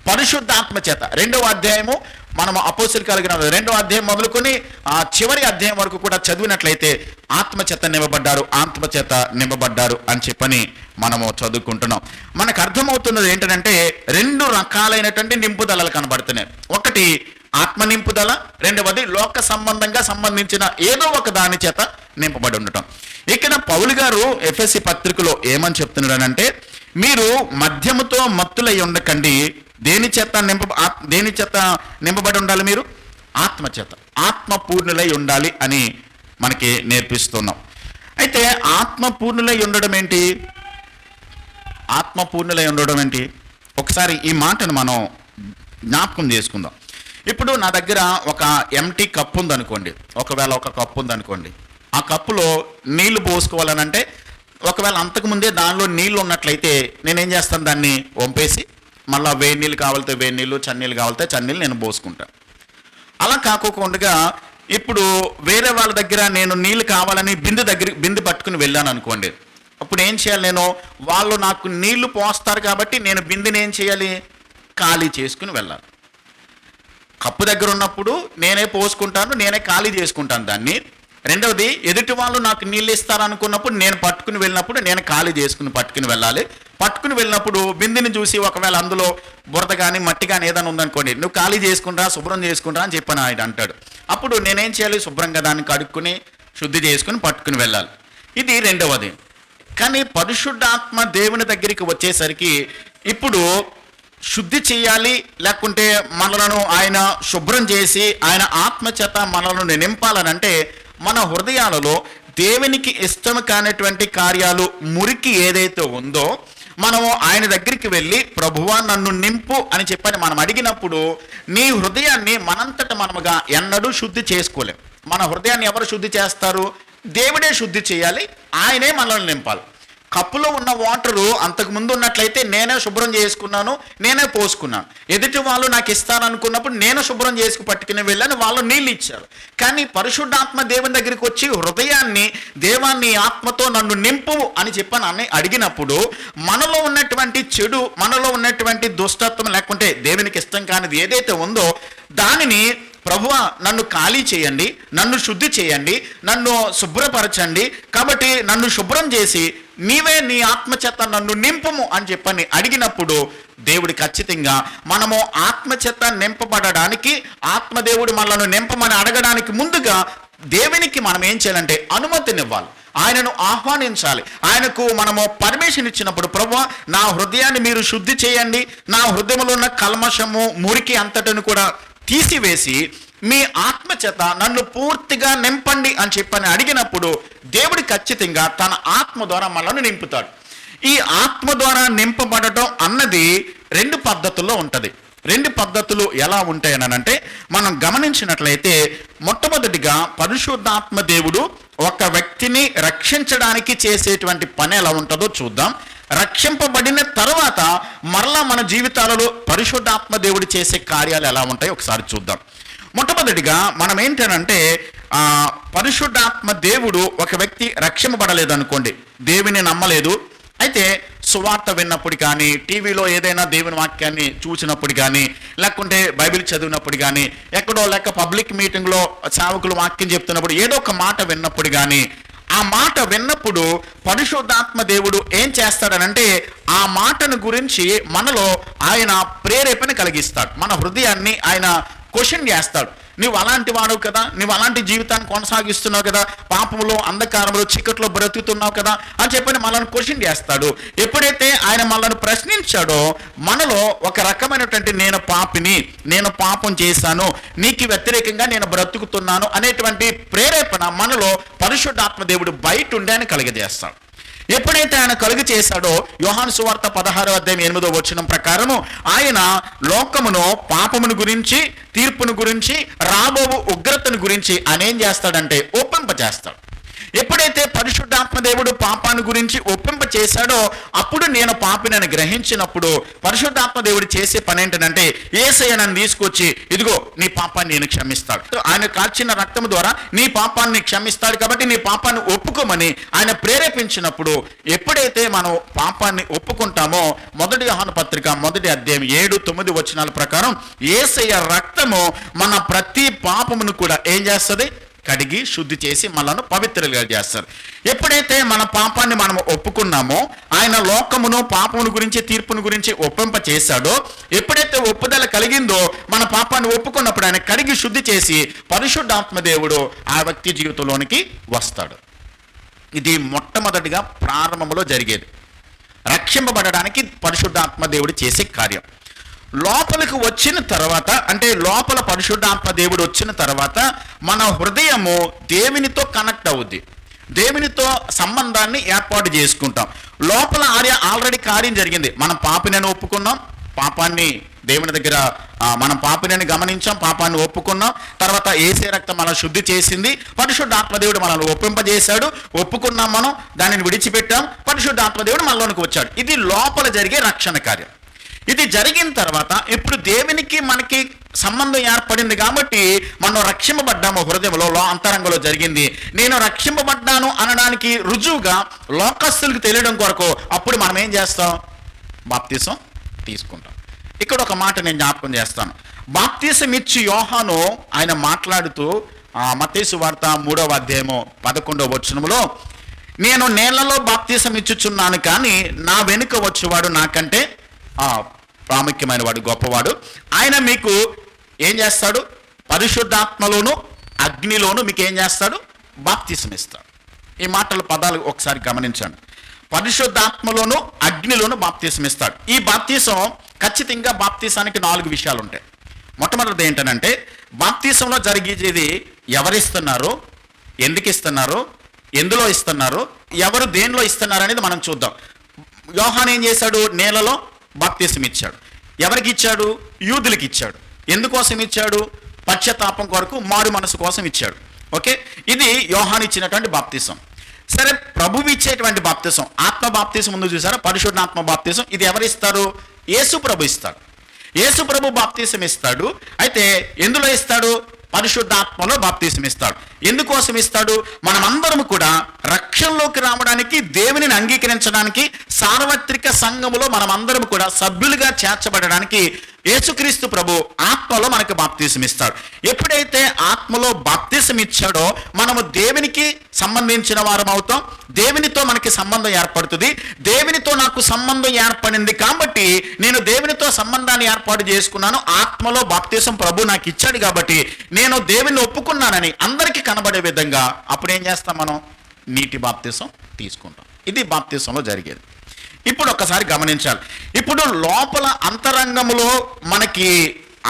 పరిశుద్ధాత్మ చేత. 2వ అధ్యాయము మనము అపోస్తల కార్యాల గ్రంథం 2వ అధ్యాయం మొదలుకొని చివరి అధ్యాయం వరకు కూడా చదివినట్లయితే ఆత్మచేత నింపబడ్డారు, ఆత్మచేత నింపబడ్డారు అని చెప్పని మనము చదువుకుంటున్నాం. మనకు అర్థమవుతున్నది ఏంటంటే 2 రకాలైనటువంటి నింపుదలలు కనబడుతున్నాయి. ఒకటి ఆత్మ నింపుదల, రెండవది లోక సంబంధంగా సంబంధించిన ఏదో ఒక దాని చేత నింపబడి ఉండటం. ఇక్కడ పౌలు గారు ఎఫెసీ పత్రికలో ఏమని చెప్తున్నాడనంటే, మీరు మద్యముతో మత్తులై ఉండకండి, దేని చేత నింపబడి ఉండాలి? మీరు ఆత్మచేత, ఆత్మపూర్ణులై ఉండాలి అని మనకి నేర్పిస్తున్నాం. అయితే ఆత్మపూర్ణులై ఉండడం ఏంటి? ఆత్మపూర్ణులై ఉండడం ఏంటి? ఒకసారి ఈ మాటను మనం జ్ఞాపకం చేసుకుందాం. ఇప్పుడు నా దగ్గర ఒక ఎంటీ కప్పు ఉందనుకోండి, ఒకవేళ ఒక కప్పు ఉందనుకోండి, ఆ కప్పులో నీళ్లు పోసుకోవాలనంటే ఒకవేళ అంతకుముందే దానిలో నీళ్ళు ఉన్నట్లయితే నేనేం చేస్తాను, దాన్ని వంపేసి మళ్ళీ వేడి నీళ్ళు కావాలితే వేడి నీళ్ళు, చన్నీళ్ళు కావాలితే చన్నీళ్ళు నేను పోసుకుంటాను. అలా కాకోకుండా ఇప్పుడు వేరే వాళ్ళ దగ్గర నేను నీళ్ళు కావాలని బిందె పట్టుకుని వెళ్ళాను అనుకోండి, అప్పుడు ఏం చేయాలి? నేను వాళ్ళు నాకు నీళ్లు పోస్తారు కాబట్టి నేను బిందెని ఏం చేయాలి? ఖాళీ చేసుకుని వెళ్ళాలి. కప్పు దగ్గర ఉన్నప్పుడు నేనే పోసుకుంటాను, నేనే ఖాళీ చేసుకుంటాను దాన్ని. రెండవది, ఎదుటి వాళ్ళు నాకు నీళ్ళు ఇస్తారనుకున్నప్పుడు నేను పట్టుకుని వెళ్ళినప్పుడు నేను ఖాళీ చేసుకుని పట్టుకుని వెళ్ళాలి. పట్టుకుని వెళ్ళినప్పుడు బిందెని చూసి ఒకవేళ అందులో బురద కానీ మట్టి కానీ ఏదైనా ఉందనుకోండి, నువ్వు ఖాళీ చేసుకుంటా, శుభ్రం చేసుకుంటా అని చెప్పాను ఆయన అంటాడు. అప్పుడు నేనేం చేయాలి? శుభ్రంగా దాన్ని కడుక్కుని శుద్ధి చేసుకుని పట్టుకుని వెళ్ళాలి. ఇది రెండవది. కానీ పరిశుద్ధాత్మ దేవుని దగ్గరికి వచ్చేసరికి ఇప్పుడు శుద్ధి చేయాలి, లేకుంటే మనలను ఆయన శుభ్రం చేసి ఆయన ఆత్మచేత మనలను నింపాలనంటే మన హృదయాలలో దేవునికి ఇష్టం కానటువంటి కార్యాలు, మురికి ఏదైతే ఉందో మనము ఆయన దగ్గరికి వెళ్ళి ప్రభువా నన్ను నింపు అని చెప్పని మనం అడిగినప్పుడు నీ హృదయాన్ని మనంతట మనముగా ఎన్నడూ శుద్ధి చేసుకోలేం. మన హృదయాన్ని ఎవరు శుద్ధి చేస్తారు? దేవుడే శుద్ధి చేయాలి, ఆయనే మనల్ని నింపాలి. కప్పులో ఉన్న వాటరు అంతకుముందు ఉన్నట్లయితే నేనే శుభ్రం చేసుకున్నాను, నేనే పోసుకున్నాను. ఎదుటి వాళ్ళు నాకు ఇస్తారనుకున్నప్పుడు నేను శుభ్రం చేసుకు పట్టుకుని వెళ్ళాను, వాళ్ళు నీళ్ళు ఇచ్చారు. కానీ పరిశుద్ధాత్మ దేవుని దగ్గరికి వచ్చి హృదయాన్ని, దేవాన్ని ఆత్మతో నన్ను నింపు అని చెప్పని అడిగినప్పుడు మనలో ఉన్నటువంటి చెడు, మనలో ఉన్నటువంటి దుష్టత్వం, లేకుంటే దేవునికి ఇష్టం కానిది ఏదైతే ఉందో దానిని ప్రభువా నన్ను ఖాళీ చేయండి, నన్ను శుద్ధి చేయండి, నన్ను శుభ్రపరచండి, కాబట్టి నన్ను శుభ్రం చేసి నీవే నీ ఆత్మచేత నన్ను నింపము అని చెప్పని అడిగినప్పుడు దేవుడు ఖచ్చితంగా మనము ఆత్మచేత నింపబడడానికి, ఆత్మదేవుడు మనల్ని నింపమని అడగడానికి ముందుగా దేవునికి మనం ఏం చేయాలంటే అనుమతినివ్వాలి, ఆయనను ఆహ్వానించాలి. ఆయనకు మనము పర్మిషన్ ఇచ్చినప్పుడు ప్రభువా నా హృదయాన్ని మీరు శుద్ధి చేయండి, నా హృదయంలో ఉన్న కల్మషము, మురికి అంతటిని కూడా తీసివేసి మీ ఆత్మచేత నన్ను పూర్తిగా నింపండి అని చెప్పని అడిగినప్పుడు దేవుడు ఖచ్చితంగా తన ఆత్మ ద్వారా మనల్ని నింపుతాడు. ఈ ఆత్మ ద్వారా నింపబడటం అన్నది 2 పద్ధతుల్లో ఉంటుంది. రెండు పద్ధతులు ఎలా ఉంటాయనంటే మనం గమనించినట్లయితే మొట్టమొదటిగా పరిశుద్ధాత్మ దేవుడు ఒక వ్యక్తిని రక్షించడానికి చేసేటువంటి పని ఎలా ఉంటుందో చూద్దాం. రక్షింపబడిన తర్వాత మరలా మన జీవితాలలో పరిశుద్ధాత్మ దేవుడు చేసే కార్యాలు ఎలా ఉంటాయో ఒకసారి చూద్దాం. మొట్టమొదటిగా మనం ఏంటనంటే పరిశుద్ధాత్మ దేవుడు ఒక వ్యక్తి రక్షింపబడలేదు అనుకోండి, దేవుని నమ్మలేదు, అయితే సువార్త విన్నప్పుడు కానీ, టీవీలో ఏదైనా దేవుని వాక్యాన్ని చూసినప్పుడు కానీ, లేకుంటే బైబిల్ చదివినప్పుడు కానీ, ఎక్కడో లేక పబ్లిక్ మీటింగ్లో సేవకులు వాక్యం చెప్తున్నప్పుడు ఏదో ఒక మాట విన్నప్పుడు కానీ, ఆ మాట విన్నప్పుడు పరిశుద్ధాత్మ దేవుడు ఏం చేస్తాడనంటే ఆ మాటను గురించి మనలో ఆయన ప్రేరేపణ కలిగిస్తాడు. మన హృదయాన్ని ఆయన క్వశ్చన్ చేస్తాడు. నువ్వు అలాంటి వాడవు కదా, నువ్వు అలాంటి జీవితాన్ని కొనసాగిస్తున్నావు కదా, పాపంలో అంధకారంలో చీకట్లో బ్రతుకుతున్నావు కదా అని చెప్పని మనల్ని క్వశ్చన్ చేస్తాడు. ఎప్పుడైతే ఆయన మనల్ని ప్రశ్నించాడో మనలో ఒక రకమైనటువంటి నేను పాపిని, నేను పాపం చేశాను, నీకు వ్యతిరేకంగా నేను బ్రతుకుతున్నాను అనేటువంటి ప్రేరేపణ మనలో పరిశుద్ధాత్మ దేవుడు బయట ఉండి ఆయన కలుగజేస్తాడు. ఎప్పుడైతే ఆయన కలుగు చేశాడో యోహాను సువార్త 16:8 ప్రకారము ఆయన లోకమును, పాపమును గురించి, తీర్పును గురించి, రాబో ఉగ్రతను గురించి ఆయన ఏం చేస్తాడంటే ఒప్పింపజేస్తాడు. ఎప్పుడైతే పరిశుద్ధాత్మ దేవుడు పాపాన్ని గురించి ఒప్పింప చేశాడో అప్పుడు నేను పాపినని గ్రహించినప్పుడు పరిశుద్ధాత్మ దేవుడు చేసే పని ఏంటంటే యేసయ్య నన్ను తీసుకొచ్చి ఇదిగో నీ పాపాన్ని నేను క్షమిస్తాడు, ఆయన కాల్చిన రక్తం ద్వారా నీ పాపాన్ని క్షమిస్తాడు కాబట్టి నీ పాపాన్ని ఒప్పుకోమని ఆయన ప్రేరేపించినప్పుడు ఎప్పుడైతే మనం పాపాన్ని ఒప్పుకుంటామో మొదటి యోహాను పత్రిక 1:7-9 ప్రకారం యేసయ్య రక్తము మన ప్రతి పాపమును కూడా ఏం చేస్తుంది, కడిగి శుద్ధి చేసి మనను పవిత్రులుగా చేస్తారు. ఎప్పుడైతే మన పాపాన్ని మనం ఒప్పుకున్నామో ఆయన లోకమును, పాపమును గురించి, తీర్పును గురించి ఒప్పింప చేశాడో ఎప్పుడైతే ఒప్పుదల కలిగిందో మన పాపాన్ని ఒప్పుకున్నప్పుడు ఆయన కడిగి శుద్ధి చేసి పరిశుద్ధాత్మ దేవుడు ఆ వ్యక్తి జీవితంలోనికి వస్తాడు. ఇది మొట్టమొదటిగా ప్రారంభంలో జరిగేది. రక్షింపబడడానికి పరిశుద్ధాత్మ దేవుడు చేసే కార్యం. లోపలికి వచ్చిన తర్వాత అంటే లోపల పరిశుద్ధాత్మ దేవుడు వచ్చిన తర్వాత మన హృదయము దేవునితో కనెక్ట్ అవుద్ది, దేవునితో సంబంధాన్ని ఏర్పాటు చేసుకుంటాం. లోపల ఆల్రెడీ కార్యం జరిగింది. మనం పాపినని ఒప్పుకున్నాం, పాపాన్ని దేవుని దగ్గర మనం పాపినని గమనించాం, పాపాన్ని ఒప్పుకున్నాం, తర్వాత యేసే రక్తం మనం శుద్ధి చేసింది, పరిశుద్ధాత్మ దేవుడు మనల్ని ఒప్పింపజేశాడు, ఒప్పుకున్నాం, మనం దానిని విడిచిపెట్టాం, పరిశుద్ధాత్మ దేవుడు మనలోనికి వచ్చాడు. ఇది లోపల జరిగే రక్షణ కార్యం. ఇది జరిగిన తర్వాత ఇప్పుడు దేవునికి మనకి సంబంధం ఏర్పడింది కాబట్టి మనం రక్షింపబడ్డాము. హృదయంలో అంతరంగంలో జరిగింది. నేను రక్షింపబడ్డాను అనడానికి రుజువుగా లోకస్తులకు తెలియడం కొరకు అప్పుడు మనం ఏం చేస్తాం, బాప్తీసం తీసుకుంటాం. ఇక్కడ ఒక మాట నేను జ్ఞాపకం చేస్తాను. బాప్తీసం ఇచ్చి యోహాను ఆయన మాట్లాడుతూ మత్తయి సువార్త 3:11 నేను నేలలో బాప్తీసం ఇచ్చుచున్నాను కానీ నా వెనుక వచ్చేవాడు నాకంటే ప్రాముఖ్యమైన వాడు, గొప్పవాడు, ఆయన మీకు ఏం చేస్తాడు, పరిశుద్ధాత్మలోను అగ్నిలోను మీకు ఏం చేస్తాడు, బాప్తీసం ఇస్తాడు. ఈ పదాలు ఒకసారి గమనించండి. పరిశుద్ధాత్మలోను అగ్నిలోను బాప్తీసం ఇస్తాడు. ఈ బాప్తీసం ఖచ్చితంగా బాప్తీసానికి 4 విషయాలు ఉంటాయి. మొట్టమొదటిది ఏంటంటే బాప్తీసంలో జరిగేది ఎవరిస్తున్నారు, ఎందుకు ఇస్తున్నారు, ఎందులో ఇస్తున్నారు, ఎవరు దేనిలో ఇస్తున్నారు అనేది మనం చూద్దాం. యోహాను ఏం చేశాడు, నేలలో బాప్తీసం ఇచ్చాడు. ఎవరికి ఇచ్చాడు, యూదులకు ఇచ్చాడు. ఎందుకోసం ఇచ్చాడు, పశ్చాత్తాపం కొరకు, మారు మనసు కోసం ఇచ్చాడు. ఓకే, ఇది యోహాను ఇచ్చినటువంటి బాప్తీసం. సరే, ప్రభువు ఇచ్చేటువంటి బాప్తీసం, ఆత్మ బాప్తీసం ముందు చూసారా, పరిశుద్ధాత్మ బాప్తీసం, ఇది ఎవరు ఇస్తారు, యేసు ప్రభు ఇస్తాడు. యేసు ప్రభు బాప్తీసం ఇస్తాడు. అయితే ఎందులో ఇస్తాడు, పరిశుద్ధాత్మలో బాప్తీసం ఇస్తాడు. ఎందుకోసం ఇస్తాడు, మనమందరం కూడా రక్షణలోకి రావడానికి, దేవునిని అంగీకరించడానికి, సార్వత్రిక సంఘములో మనమందరం కూడా సభ్యులుగా చేర్చబడడానికి యేసుక్రీస్తు ప్రభు ఆత్మలో మనకు బాప్తీసం ఇస్తాడు. ఎప్పుడైతే ఆత్మలో బాప్తీసం ఇచ్చాడో మనము దేవునికి సంబంధించిన వారం అవుతాం, దేవునితో మనకి సంబంధం ఏర్పడుతుంది. దేవునితో నాకు సంబంధం ఏర్పడింది కాబట్టి నేను దేవునితో సంబంధాన్ని ఏర్పాటు చేసుకున్నాను. ఆత్మలో బాప్తీసం ప్రభు నాకు ఇచ్చాడు కాబట్టి నేను దేవుని ఒప్పుకున్నానని అందరికీ కనబడే విధంగా అప్పుడు ఏం చేస్తాం, మనం నీటి బాప్తీసం తీసుకుంటాం. ఇది బాప్తీసంలో జరిగేది. ఇప్పుడు ఒకసారి గమనించాలి. ఇప్పుడు లోపల అంతరంగంలో మనకి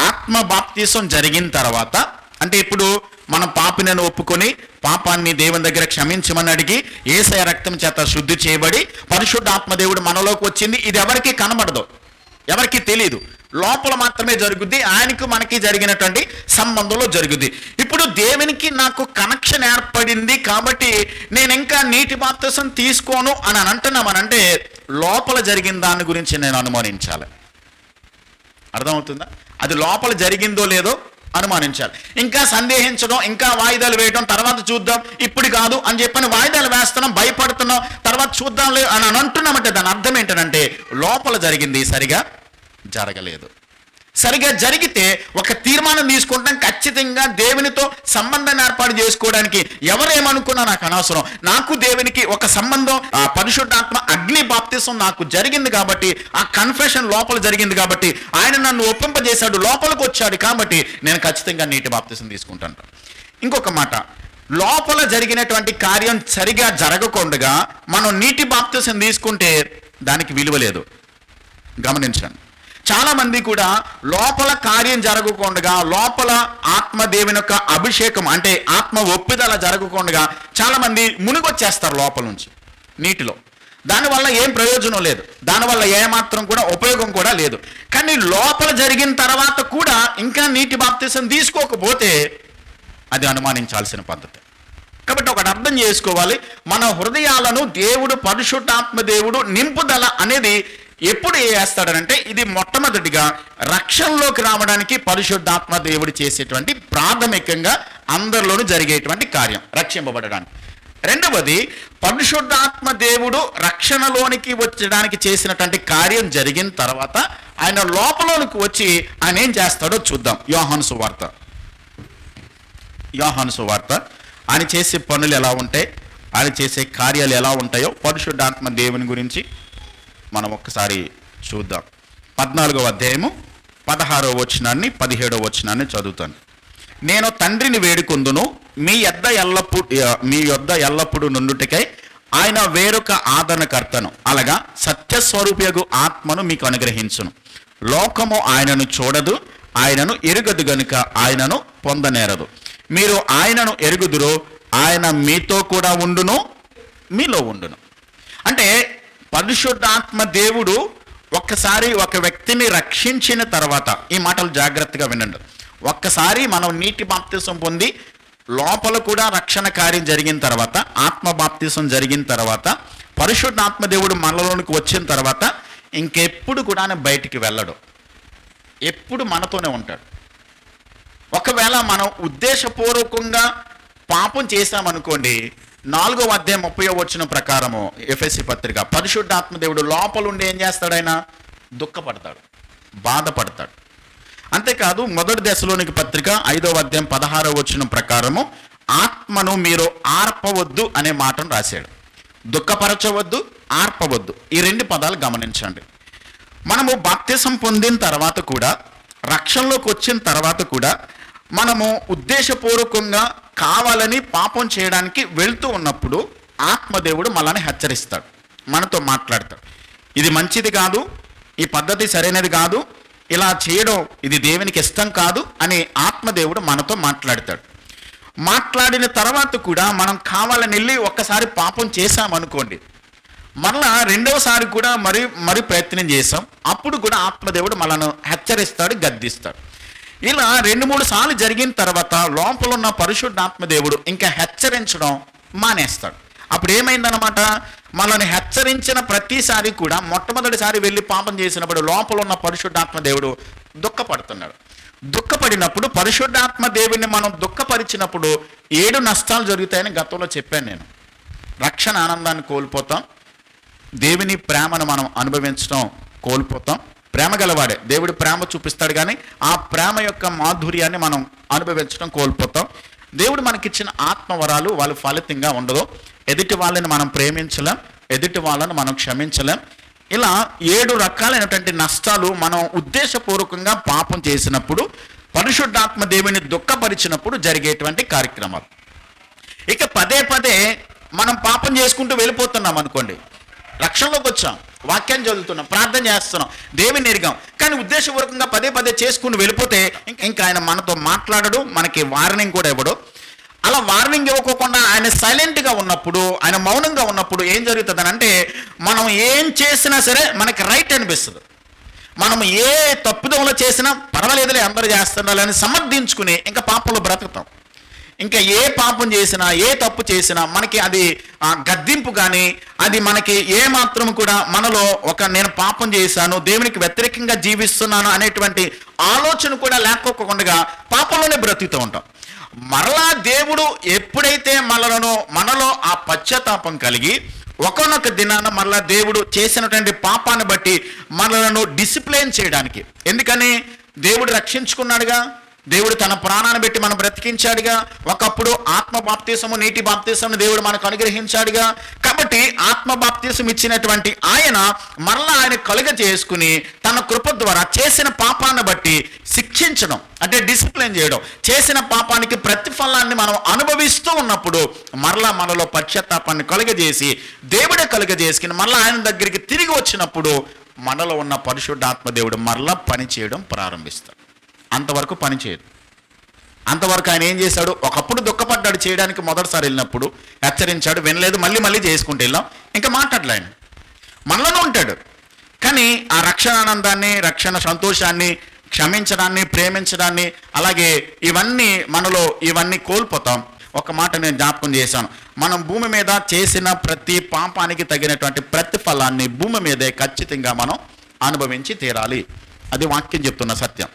ఆత్మ బాప్తీసం జరిగిన తర్వాత అంటే ఇప్పుడు మనం పాపినని ఒప్పుకొని పాపాన్ని దేవుని దగ్గర క్షమించమని అడిగి యేసయ్య రక్తం చేత శుద్ధి చేయబడి పరిశుద్ధాత్మ దేవుడు మనలోకి వచ్చింది. ఇది ఎవరికి కనబడదు, ఎవరికి తెలియదు. లోపల మాత్రమే జరుగుద్ది. ఆయనకు మనకి జరిగినటువంటి సంబంధంలో జరుగుద్ది. ఇప్పుడు దేవునికి నాకు కనెక్షన్ ఏర్పడింది కాబట్టి నేను ఇంకా నీటి బాప్తిసం తీసుకోను అని అంటున్నామనంటే లోపల జరిగిన దాని గురించి నేను అనుమానించాలి. అర్థమవుతుందా? అది లోపల జరిగిందో లేదో అనుమానించాలి. ఇంకా సందేహించడం, ఇంకా వాయిదాలు వేయడం, తర్వాత చూద్దాం, ఇప్పుడు కాదు అని చెప్పని వాయిదాలు వేస్తున్నాం, భయపడుతున్నాం, తర్వాత చూద్దాంలే అని అంటున్నామంటే దాని అర్థం ఏంటంటే లోపల జరిగింది సరిగా జరగలేదు. సరిగా జరిగితే ఒక తీర్మానం తీసుకుంటాం, ఖచ్చితంగా దేవునితో సంబంధాన్ని ఏర్పాటు చేసుకోవడానికి ఎవరేమనుకున్నా నాకు అనవసరం, నాకు దేవునికి ఒక సంబంధం, ఆ పరిశుద్ధాత్మ అగ్ని బాప్తిసం నాకు జరిగింది కాబట్టి, ఆ కన్ఫెషన్ లోపల జరిగింది కాబట్టి, ఆయన నన్ను ఒప్పింపజేశాడు, లోపలికి వచ్చాడు కాబట్టి నేను ఖచ్చితంగా నీటి బాప్తిసం తీసుకుంటాను. ఇంకొక మాట, లోపల జరిగినటువంటి కార్యం సరిగా జరగకుండా మనం నీటి బాప్తిసం తీసుకుంటే దానికి విలువ లేదు. గమనించండి, చాలా మంది కూడా లోపల కార్యం జరగకుండా, లోపల ఆత్మదేవుని యొక్క అభిషేకం అంటే ఆత్మ ఒప్పిదల జరగకుండా చాలా మంది మునిగొచ్చేస్తారు లోపల నుంచి నీటిలో. దానివల్ల ఏం ప్రయోజనం లేదు, దానివల్ల ఏమాత్రం కూడా ఉపయోగం కూడా లేదు. కానీ లోపల జరిగిన తర్వాత కూడా ఇంకా నీటి బాప్తిసం తీసుకోకపోతే అది అనుమానించాల్సిన పద్ధతి. కాబట్టి ఒకటి అర్థం చేసుకోవాలి, మన హృదయాలను దేవుడు, పరిశుద్ధాత్మ దేవుడు నింపుదల అనేది ఎప్పుడు చేస్తాడనంటే ఇది మొట్టమొదటిగా రక్షణలోకి రావడానికి పరిశుద్ధాత్మ దేవుడు చేసేటువంటి ప్రాథమికంగా అందరిలోనూ జరిగేటువంటి కార్యం రక్షింపబడడానికి. రెండవది, పరిశుద్ధాత్మ దేవుడు రక్షణలోనికి వచ్చడానికి చేసినటువంటి కార్యం జరిగిన తర్వాత ఆయన లోపలోనికి వచ్చి ఆయన ఏం చేస్తాడో చూద్దాం. యోహాను సువార్త ఆయన చేసే పనులు ఎలా ఉంటాయి, ఆయన చేసే కార్యాలు ఎలా ఉంటాయో పరిశుద్ధాత్మ దేవుని గురించి మనం ఒక్కసారి చూద్దాం. 14వ అధ్యాయము 16వ వచనాన్ని 17వ వచనాన్ని చదువుతాను. నేను తండ్రిని వేడుకొందును, మీ యొద్ద ఎల్లప్పుడు నుండుటకై ఆయన వేరొక ఆదరణకర్తను, అలాగా సత్యస్వరూపియగు ఆత్మను మీకు అనుగ్రహించును. లోకము ఆయనను చూడదు, ఆయనను ఎరుగదు గనుక ఆయనను పొందనేరదు. మీరు ఆయనను ఎరుగుదురో, ఆయన మీతో కూడా ఉండును, మీలో ఉండును. అంటే పరిశుద్ధాత్మ దేవుడు ఒక్కసారి ఒక వ్యక్తిని రక్షించిన తర్వాత, ఈ మాటలు జాగ్రత్తగా వినండి, ఒక్కసారి మనం నీటి బాప్తిసం పొంది లోపల కూడా రక్షణ కార్యం జరిగిన తర్వాత, ఆత్మ బాప్తిసం జరిగిన తర్వాత, పరిశుద్ధాత్మ దేవుడు మనలోనికి వచ్చిన తర్వాత ఇంకెప్పుడు కూడా బయటికి వెళ్ళడు, ఎప్పుడు మనతోనే ఉంటాడు. ఒకవేళ మనం ఉద్దేశపూర్వకంగా పాపం చేశామనుకోండి, 4వ అధ్యాయం 30వ వచనం ప్రకారము ఎఫెసీ పత్రిక, పరిశుద్ధాత్మ దేవుడు లోపల ఉండి ఏం చేస్తాడు? ఆయన దుఃఖపడతాడు, బాధపడతాడు. అంతేకాదు, 1 దశలోనికి పత్రిక 5వ అధ్యాయం 16వ వచనం ప్రకారము ఆత్మను మీరు ఆర్పవద్దు అనే మాటను రాశాడు. దుఃఖపరచవద్దు, ఆర్పవద్దు, ఈ 2 పదాలు గమనించండి. మనము బాప్తిసం పొందిన తర్వాత కూడా, రక్షణలోకి వచ్చిన తర్వాత కూడా మనము ఉద్దేశపూర్వకంగా కావాలని పాపం చేయడానికి వెళ్తూ ఉన్నప్పుడు ఆత్మదేవుడు మనల్ని హెచ్చరిస్తాడు, మనతో మాట్లాడతాడు. ఇది మంచిది కాదు, ఈ పద్ధతి సరైనది కాదు, ఇలా చేయడం ఇది దేవునికి ఇష్టం కాదు అని ఆత్మదేవుడు మనతో మాట్లాడతాడు. మాట్లాడిన తర్వాత కూడా మనం కావాలని వెళ్ళి ఒక్కసారి పాపం చేశామనుకోండి, మరలా రెండవసారి కూడా మరి ప్రయత్నం చేసాం, అప్పుడు కూడా ఆత్మదేవుడు మనల్ని హెచ్చరిస్తాడు, గద్దిస్తాడు. ఇలా 2-3 సార్లు జరిగిన తర్వాత లోపల ఉన్న పరిశుద్ధాత్మదేవుడు ఇంకా హెచ్చరించడం మానేస్తాడు. అప్పుడు ఏమైందనమాట, మనల్ని హెచ్చరించిన ప్రతిసారి కూడా మొట్టమొదటిసారి వెళ్ళి పాపం చేసినప్పుడు లోపల ఉన్న పరిశుద్ధాత్మదేవుడు దుఃఖపడుతున్నాడు. దుఃఖపడినప్పుడు పరిశుద్ధాత్మ దేవుని మనం దుఃఖపరిచినప్పుడు 7 నష్టాలు జరుగుతాయని గతంలో చెప్పాను నేను. రక్షణ ఆనందాన్ని కోల్పోతాం, దేవుని ప్రేమను మనం అనుభవించడం కోల్పోతాం. ప్రేమ గలవాడే దేవుడు ప్రేమ చూపిస్తాడు, కానీ ఆ ప్రేమ యొక్క మాధుర్యాన్ని మనం అనుభవించడం కోల్పోతాం. దేవుడు మనకిచ్చిన ఆత్మవరాలు వాళ్ళు ఫలితంగా ఉండదు. ఎదుటి వాళ్ళని మనం ప్రేమించలేం, ఎదుటి వాళ్ళని మనం క్షమించలేం. ఇలా 7 రకాలైనటువంటి నష్టాలు మనం ఉద్దేశపూర్వకంగా పాపం చేసినప్పుడు, పరిశుద్ధాత్మ దేవుని దుఃఖపరిచినప్పుడు జరిగేటువంటి కార్యక్రమాలు. ఇక పదే మనం పాపం చేసుకుంటూ వెళ్ళిపోతున్నాం అనుకోండి, రక్షణలోకి వచ్చాం, వాక్యాన్ని చదువుతున్నాం, ప్రార్థన చేస్తున్నాం, దేవుని ఎరిగాం, కానీ ఉద్దేశపూర్వకంగా పదే చేసుకుని వెళ్ళిపోతే ఇంకా ఆయన మనతో మాట్లాడడు, మనకి వార్నింగ్ కూడా ఇవ్వడు. అలా వార్నింగ్ ఇవ్వకోకుండా ఆయన సైలెంట్గా ఉన్నప్పుడు, ఆయన మౌనంగా ఉన్నప్పుడు ఏం జరుగుతుంది అంటే మనం ఏం చేసినా సరే మనకి రైట్ అనిపిస్తుంది. మనం ఏ తప్పుదములు చేసినా పర్వాలేదులే, అందరూ చేస్తున్నారని సమర్థించుకుని ఇంకా పాపంలో బ్రతుకుతాం. ఇంకా ఏ పాపం చేసినా, ఏ తప్పు చేసినా మనకి అది గద్దింపు కానీ, అది మనకి ఏ మాత్రం కూడా మనలో నేను పాపం చేశాను, దేవునికి వ్యతిరేకంగా జీవిస్తున్నాను అనేటువంటి ఆలోచన కూడా లేకోకుండా పాపంలోనే బ్రతుకుతూ ఉంటాం. మరలా దేవుడు ఎప్పుడైతే మనలో ఆ పశ్చాత్తాపం కలిగి ఒకనొక దినాన మరలా దేవుడు చేసినటువంటి పాపాన్ని బట్టి మనలను డిసిప్లైన్ చేయడానికి, ఎందుకని దేవుడు రక్షించుకున్నాడుగా, దేవుడు తన ప్రాణాన్ని పెట్టి మనం బ్రతికించాడుగా, ఒకప్పుడు ఆత్మ బాప్తీసము, నీటి బాప్తీసము దేవుడు మనకు అనుగ్రహించాడుగా. కాబట్టి ఆత్మ బాప్తీసం ఇచ్చినటువంటి ఆయన మరలా ఆయన కలుగ చేసుకుని తన కృప ద్వారా చేసిన పాపాన్ని బట్టి శిక్షించడం, అంటే డిసిప్లిన్ చేయడం, చేసిన పాపానికి ప్రతిఫలాన్ని మనం అనుభవిస్తూ ఉన్నప్పుడు మరలా మనలో పశ్చాత్తాపాన్ని కలుగజేసి దేవుడే కలుగజేసుకుని మరలా ఆయన దగ్గరికి తిరిగి వచ్చినప్పుడు మనలో ఉన్న పరిశుద్ధాత్మ దేవుడు మరలా పని చేయడం ప్రారంభిస్తాడు. అంతవరకు పని చేయదు. అంతవరకు ఆయన ఏం చేశాడు, ఒకప్పుడు దుఃఖపడ్డాడు చేయడానికి, మొదటిసారి వెళ్ళినప్పుడు హెచ్చరించాడు, వినలేదు, మళ్ళీ చేసుకుంటూ వెళ్ళాం, ఇంకా మాట్లాడలే. ఆయన మనలోనే ఉంటాడు, కానీ ఆ రక్షణ ఆనందాన్ని, రక్షణ సంతోషాన్ని, క్షమించడాన్ని, ప్రేమించడాన్ని, అలాగే ఇవన్నీ కోల్పోతాం. ఒక మాట నేను జ్ఞాపకం చేశాను, మనం భూమి మీద చేసిన ప్రతి పాపానికి తగినటువంటి ప్రతిఫలాన్ని భూమి మీదే ఖచ్చితంగా మనం అనుభవించి తీరాలి. అది వాక్యం చెప్తున్న సత్యం.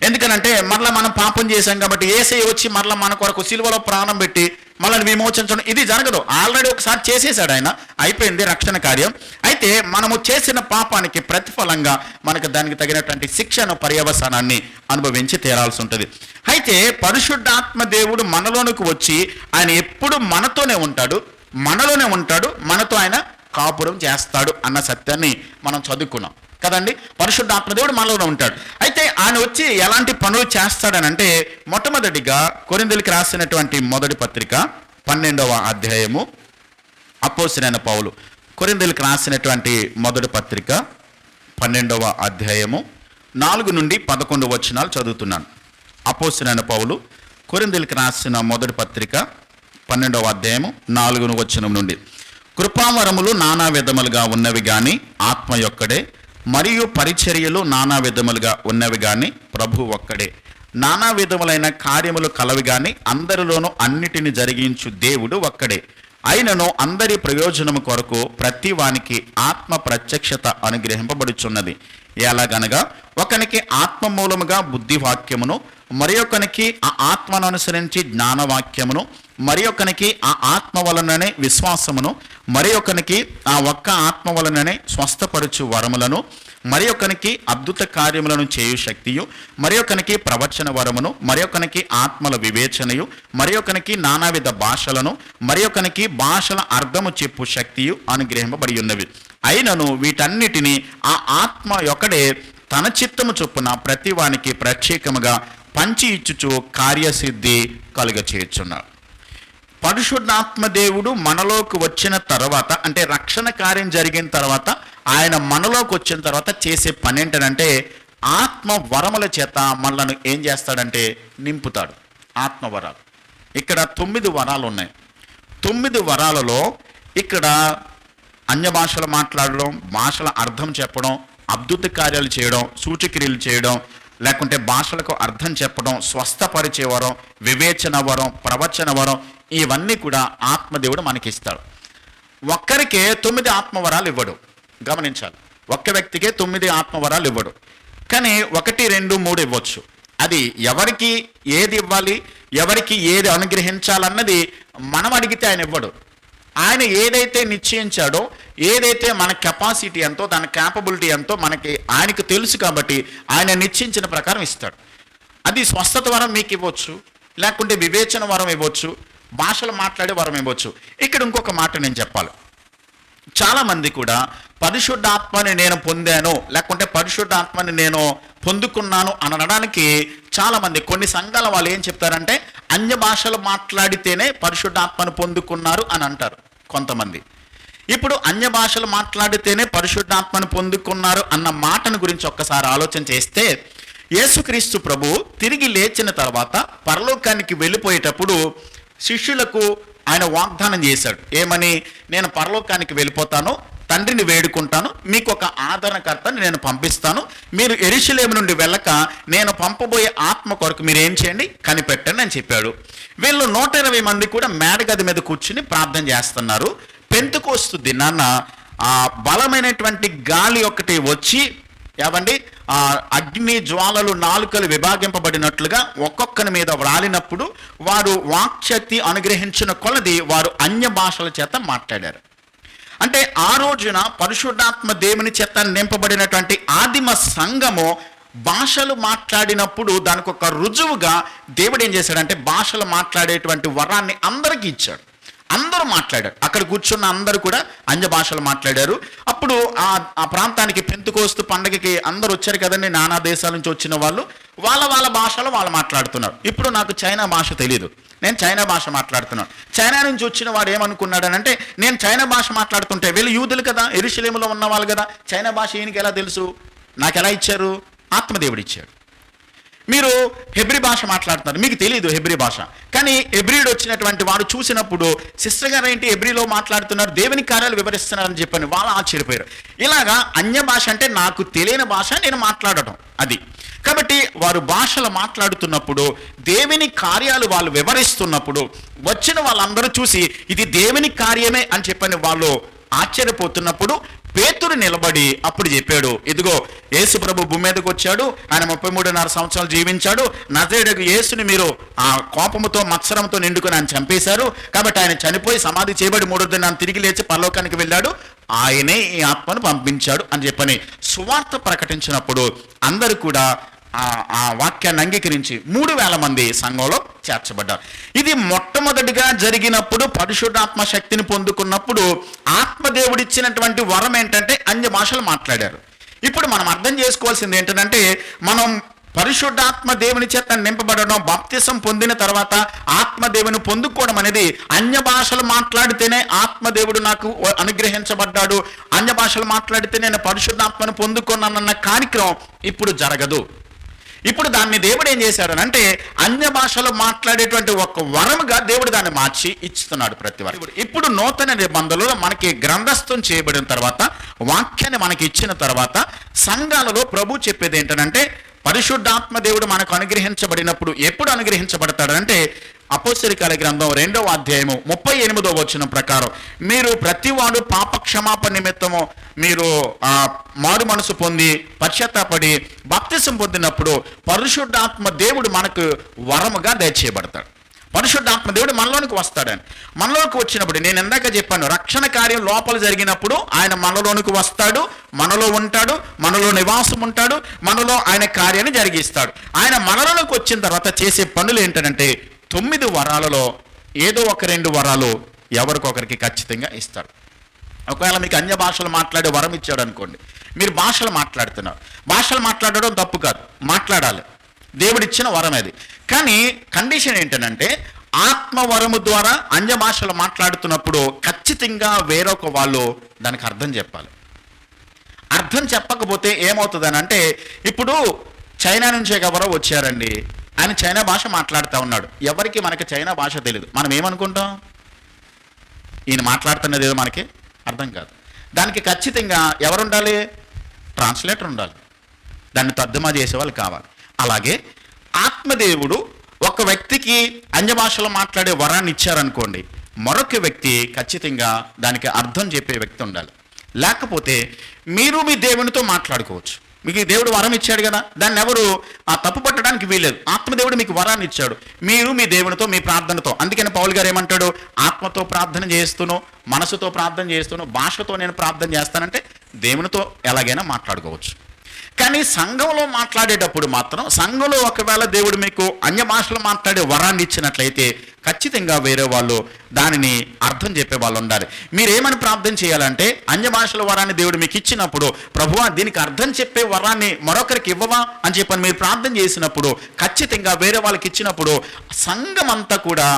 ఎందుకనంటే మరలా మనం పాపం చేశాం కాబట్టి యేసయ్య వచ్చి మరలా మన కొరకు సిలువలో ప్రాణం పెట్టి మనల్ని విమోచించడం ఇది జరగదు. ఆల్రెడీ ఒకసారి చేసేసాడు ఆయన, అయిపోయింది రక్షణ కార్యం. అయితే మనము చేసిన పాపానికి ప్రతిఫలంగా మనకు దానికి తగినటువంటి శిక్షను, పర్యవసానాన్ని అనుభవించి తీరాల్సి ఉంటుంది. అయితే పరిశుద్ధాత్మ దేవుడు మనలోనికి వచ్చి ఆయన ఎప్పుడు మనతోనే ఉంటాడు, మనతో ఆయన కాపురం చేస్తాడు అన్న సత్యాన్ని మనం చదువుకున్నాం కదండి. పరిశుద్ధాత్మ దేవుడు మనలోనే ఉంటాడు. అయితే ఆయన వచ్చి ఎలాంటి పనులు చేస్తాడనంటే, మొట్టమొదటిగా కొరింథీయులకు రాసినటువంటి మొదటి పత్రిక 12వ అధ్యాయము, అపోస్తలుడైన పౌలు కొరింథీయులకు రాసినటువంటి మొదటి పత్రిక 12వ అధ్యాయము 4 నుండి 11 వచనాలు చదువుతున్నాను. అపోస్తలుడైన పౌలు కొరింథీయులకు రాసిన మొదటి పత్రిక 12వ అధ్యాయము 4వ వచనం నుండి, కృపావరములు నానా విధములుగా ఉన్నవి గాని ఆత్మ యొక్కడే, మరియు పరిచర్యలు నానా విధములుగా ఉన్నవి గాని ప్రభు ఒక్కడే. నానా విధములైన కార్యములు కలవి గాని అందరిలోనూ అన్నిటిని జరిగించు దేవుడు ఒక్కడే. అయినను అందరి ప్రయోజనము కొరకు ప్రతి వానికి ఆత్మ ప్రత్యక్షత అనుగ్రహింపబడుచున్నది. ఎలాగనగా ఒకనికి ఆత్మ మూలముగా బుద్ధివాక్యమును, మరి ఒకనికి ఆ ఆత్మను అనుసరించి జ్ఞానవాక్యమును, మరి ఒకనికి ఆ ఆత్మ వలననే విశ్వాసమును, మరి ఒకనికి ఆ ఒక్క ఆత్మ వలననే స్వస్థపరచు వరములను, మరి ఒకనికి అద్భుత కార్యములను చేయు శక్తియు, మరి ఒకనికి ప్రవచన వరమును, మరి ఒకనికి ఆత్మల వివేచనయు, మరి ఒకనికి నానావిధ భాషలను, మరి ఒకనికి భాషల అర్థము చెప్పు శక్తియు అనుగ్రహింపబడి ఉన్నవి. అయినను వీటన్నిటినీ ఆ ఆత్మ ఒకడే తన చిత్తము చొప్పున ప్రతి వానికి ప్రత్యేకముగా పంచి ఇచ్చుచు కార్యసిద్ధి కలుగ చేయుచున్నాడు. పరిశుద్ధాత్మ దేవుడు మనలోకి వచ్చిన తర్వాత, అంటే రక్షణ కార్యం జరిగిన తర్వాత, ఆయన మనలోకి వచ్చిన తర్వాత చేసే పని ఏంటంటే ఆత్మ వరముల చేత మనలను ఏం చేస్తాడంటే నింపుతాడు. ఆత్మ వరాలు ఇక్కడ 9 వరాలు ఉన్నాయి. 9 వరాలలో ఇక్కడ అన్య భాషలు మాట్లాడడం, భాషల అర్థం చెప్పడం, అద్భుత కార్యాలు చేయడం, సూచక్రియలు చేయడం, లేకుంటే భాషలకు అర్థం చెప్పడం, స్వస్థపరిచే వరం, వివేచన వరం, ప్రవచన వరం, ఇవన్నీ కూడా ఆత్మదేవుడు మనకిస్తాడు. ఒక్కరికే 9 ఆత్మవరాలు ఇవ్వడు. గమనించాలి, ఒక్క వ్యక్తికే 9 ఆత్మవరాలు ఇవ్వడు, కానీ 1, 2, 3 ఇవ్వచ్చు. అది ఎవరికి ఏది ఇవ్వాలి, ఎవరికి ఏది అనుగ్రహించాలన్నది మనం అడిగితే ఆయన ఇవ్వడు. ఆయన ఏదైతే నిశ్చయించాడో, ఏదైతే మన కెపాసిటీ ఎంతో, దాని క్యాపబిలిటీ ఎంతో ఆయనకు తెలుసు కాబట్టి ఆయన నిశ్చయించిన ప్రకారం ఇస్తాడు. అది స్వస్థత వరం మీకు ఇవ్వచ్చు, లేకుంటే వివేచన వరం ఇవ్వచ్చు, భాషలు మాట్లాడే వరం ఇవ్వచ్చు. ఇక్కడ ఇంకొక మాట నేను చెప్పాలి. చాలామంది కూడా పరిశుద్ధాత్మని నేను పొందాను, లేకుంటే పరిశుద్ధాత్మని నేను పొందుకున్నాను అనడానికి చాలామంది, కొన్ని సంఘాల వాళ్ళు ఏం చెప్తారంటే అన్య భాషలు మాట్లాడితేనే పరిశుద్ధాత్మను పొందుకున్నారు అని అంటారు కొంతమంది. ఇప్పుడు అన్య భాషలు మాట్లాడితేనే పరిశుద్ధాత్మను పొందుకున్నారు అన్న మాటను గురించి ఒక్కసారి ఆలోచన చేస్తే, యేసుక్రీస్తు ప్రభు తిరిగి లేచిన తర్వాత పరలోకానికి వెళ్ళిపోయేటప్పుడు శిష్యులకు ఆయన వాగ్దానం చేశాడు. ఏమని? నేను పరలోకానికి వెళ్ళిపోతాను, తండ్రిని వేడుకుంటాను, మీకు ఒక ఆదరణకర్తని నేను పంపిస్తాను, మీరు యెరూషలేము నుండి వెళ్ళక నేను పంపబోయే ఆత్మ కొరకు మీరు ఏం చేయండి, కనిపెట్టండి అని చెప్పాడు. వీళ్ళు 120 మంది కూడా మేడగది మీద కూర్చుని ప్రార్థన చేస్తున్నారు. పెంతెకోస్తు దినాన ఆ బలమైనటువంటి గాలి ఒకటి వచ్చి ఏవండి ఆ అగ్ని జ్వాలలు నాలుకలు విభాగింపబడినట్లుగా ఒక్కొక్కరి మీద వ్రాలినప్పుడు వారు వాక్శక్తి అనుగ్రహించిన కొలది వారు అన్య భాషల చేత మాట్లాడారు. అంటే ఆ రోజున పరిశుద్ధాత్మ దేవుని చేత నింపబడినటువంటి ఆదిమ సంఘము భాషలు మాట్లాడినప్పుడు దానికి ఒక రుజువుగా దేవుడు ఏం చేశాడంటే భాషలు మాట్లాడేటువంటి వరాన్ని అందరికీ ఇచ్చాడు. అందరూ మాట్లాడారు, అక్కడ కూర్చున్న అందరూ కూడా అన్య భాషలు మాట్లాడారు. అప్పుడు ఆ ప్రాంతానికి పెంతెకోస్తు పండగకి అందరూ వచ్చారు కదండి, నానా దేశాల నుంచి వచ్చిన వాళ్ళు వాళ్ళ భాషలో వాళ్ళు మాట్లాడుతున్నారు. ఇప్పుడు నాకు చైనా భాష తెలియదు, నేను చైనా భాష మాట్లాడుతున్నాను. చైనా నుంచి వచ్చిన వాడు ఏమనుకున్నాడనంటే నేను చైనా భాష మాట్లాడుతుంటే వీళ్ళు యూదులు కదా, యెరూషలేములో ఉన్న వాళ్ళు కదా, చైనా భాష ఈయనకి ఎలా తెలుసు, నాకు ఎలా ఇచ్చారు, ఆత్మదేవుడు ఇచ్చాడు. మీరు హెబ్రీ భాష మాట్లాడుతున్నారు, మీకు తెలియదు హెబ్రీ భాష, కానీ హెబ్రీడు వచ్చినటువంటి వాడు చూసినప్పుడు సిస్టర్ గారు ఏంటి హెబ్రీలో మాట్లాడుతున్నారు, దేవుని కార్యాలు వివరిస్తున్నారని చెప్పని వాళ్ళు ఆశ్చర్యపోయారు. ఇలాగా అన్య భాష అంటే నాకు తెలియని భాష నేను మాట్లాడటం అది. కాబట్టి వారు భాషలు మాట్లాడుతున్నప్పుడు దేవుని కార్యాలు వాళ్ళు వివరిస్తున్నప్పుడు వచ్చిన వాళ్ళందరూ చూసి ఇది దేవుని కార్యమే అని చెప్పని వాళ్ళు ఆశ్చర్యపోతున్నప్పుడు పేతురు నిలబడి అప్పుడు చెప్పాడు, ఇదిగో యేసు ప్రభు భూమి మీదకి వచ్చాడు, ఆయన 33.5 సంవత్సరాలు జీవించాడు, నజరేయుడగు యేసుని మీరు ఆ కోపముతో మత్సరంతో నిండుకొని ఆయన చంపేశారు, కాబట్టి ఆయన చనిపోయి సమాధి చేయబడి 3వ దినాన తిరిగి లేచి పరలోకానికి వెళ్ళాడు, ఆయనే ఈ ఆత్మను పంపించాడు అని చెప్పని సువార్త ప్రకటించినప్పుడు అందరూ కూడా ఆ వాక్యాన్ని అంగీకరించి 3,000 మంది సంఘంలో చేర్చబడ్డారు. ఇది మొట్టమొదటిగా జరిగినప్పుడు పరిశుద్ధాత్మ శక్తిని పొందుకున్నప్పుడు ఆత్మదేవుడిచ్చినటువంటి వరం ఏంటంటే అన్య భాషలు మాట్లాడారు. ఇప్పుడు మనం అర్థం చేసుకోవాల్సింది ఏంటంటే మనం పరిశుద్ధాత్మ దేవుని చేత నింపబడడం, బాప్తిసం పొందిన తర్వాత ఆత్మదేవుని పొందుకోవడం అనేది అన్య భాషలు మాట్లాడితేనే ఆత్మదేవుడు నాకు అనుగ్రహించబడ్డాడు, అన్య భాషలు మాట్లాడితే నేను పరిశుద్ధాత్మను పొందుకున్నానన్న కార్యక్రమం ఇప్పుడు జరగదు. ఇప్పుడు దాన్ని దేవుడు ఏం చేశాడనంటే అన్య భాషలో మాట్లాడేటువంటి ఒక వరముగా దేవుడు దాన్ని మార్చి ఇస్తున్నాడు ప్రతి వారు. ఇప్పుడు నూతన నిబంధనలో మనకి గ్రంథస్థం చేయబడిన తర్వాత వాక్యాన్ని మనకి ఇచ్చిన తర్వాత సంఘాలలో ప్రభు చెప్పేది ఏంటంటే పరిశుద్ధాత్మ దేవుడు మనకు అనుగ్రహించబడినప్పుడు ఎప్పుడు అనుగ్రహించబడతాడంటే అపోస్తలికల గ్రంథం 2వ అధ్యాయము 38వ వచనం ప్రకారం మీరు ప్రతివాడు పాప క్షమాపణ నిమిత్తము మీరు మారు మనసు పొంది పశ్చాత్తాపడి బాప్తిసం పొందినప్పుడు పరిశుద్ధాత్మ దేవుడు మనకు వరముగా దయచేయబడతాడు. పరిశుద్ధాత్మ దేవుడు మనలోనికి వస్తాడని, మనలోకి వచ్చినప్పుడు నేను ఇందాక చెప్పాను రక్షణ కార్యం లోపల జరిగినప్పుడు ఆయన మనలోనికి వస్తాడు, మనలో ఉంటాడు, మనలో నివాసం ఉంటాడు, మనలో ఆయన కార్యాన్ని జరిగిస్తాడు. ఆయన మనలోనికి వచ్చిన తర్వాత చేసే పనులు ఏంటంటే 9 వరాలలో ఏదో ఒక 2 వరాలు ఎవరికొకరికి ఖచ్చితంగా ఇస్తాడు. ఒకవేళ మీకు అన్య భాషలు మాట్లాడే వరం ఇచ్చాడు అనుకోండి, మీరు భాషలు మాట్లాడుతున్నారు, భాషలు మాట్లాడడం తప్పు కాదు, మాట్లాడాలి, దేవుడిచ్చిన వరం అది. కానీ కండిషన్ ఏంటంటే ఆత్మవరము ద్వారా అన్య భాషలు మాట్లాడుతున్నప్పుడు ఖచ్చితంగా వేరొక వాళ్ళు దానికి అర్థం చెప్పాలి. అర్థం చెప్పకపోతే ఏమవుతుందని అంటే ఇప్పుడు చైనా నుంచే ఎవరో వచ్చారండి, ఆయన చైనా భాష మాట్లాడుతూ ఉన్నాడు, ఎవరికి మనకి చైనా భాష తెలియదు, మనం ఏమనుకుంటాం ఈయన మాట్లాడుతున్నది ఏదో మనకి అర్థం కాదు. దానికి ఖచ్చితంగా ఎవరు ఉండాలి, ట్రాన్స్లేటర్ ఉండాలి, దాన్ని తర్జుమా చేసేవాళ్ళు కావాలి. అలాగే ఆత్మదేవుడు ఒక వ్యక్తికి అన్య భాషలో మాట్లాడే వరాన్ని ఇచ్చారనుకోండి, మరొక వ్యక్తి ఖచ్చితంగా దానికి అర్థం చెప్పే వ్యక్తి ఉండాలి. లేకపోతే మీరు మీ దేవునితో మాట్లాడుకోవచ్చు, మీకు దేవుడు వరం ఇచ్చాడు కదా, దాన్ని ఎవరు తప్పు పట్టడానికి వీలేదు. ఆత్మదేవుడు మీకు వరాన్ని ఇచ్చాడు, మీరు మీ దేవునితో మీ ప్రార్థనతో. అందుకని పౌలు గారు ఏమంటాడు, ఆత్మతో ప్రార్థన చేస్తూను, మనసుతో ప్రార్థన చేస్తూను, భాషతో నేను ప్రార్థన చేస్తానంటే దేవునితో ఎలాగైనా మాట్లాడుకోవచ్చు. కానీ సంఘంలో మాట్లాడేటప్పుడు మాత్రం సంఘంలో ఒకవేళ దేవుడు మీకు అన్య భాషలు మాట్లాడే వరాన్ని ఇచ్చినట్లయితే ఖచ్చితంగా వేరే వాళ్ళు దానిని అర్థం చెప్పే వాళ్ళు ఉండాలి. మీరేమని ప్రార్థన చేయాలంటే అన్య భాషల వరాన్ని దేవుడు మీకు ఇచ్చినప్పుడు ప్రభువా దీనికి అర్థం చెప్పే వరాన్ని మరొకరికి ఇవ్వవా అని చెప్పని మీరు ప్రార్థన చేసినప్పుడు ఖచ్చితంగా వేరే వాళ్ళకి ఇచ్చినప్పుడు సంఘం అంతా కూడా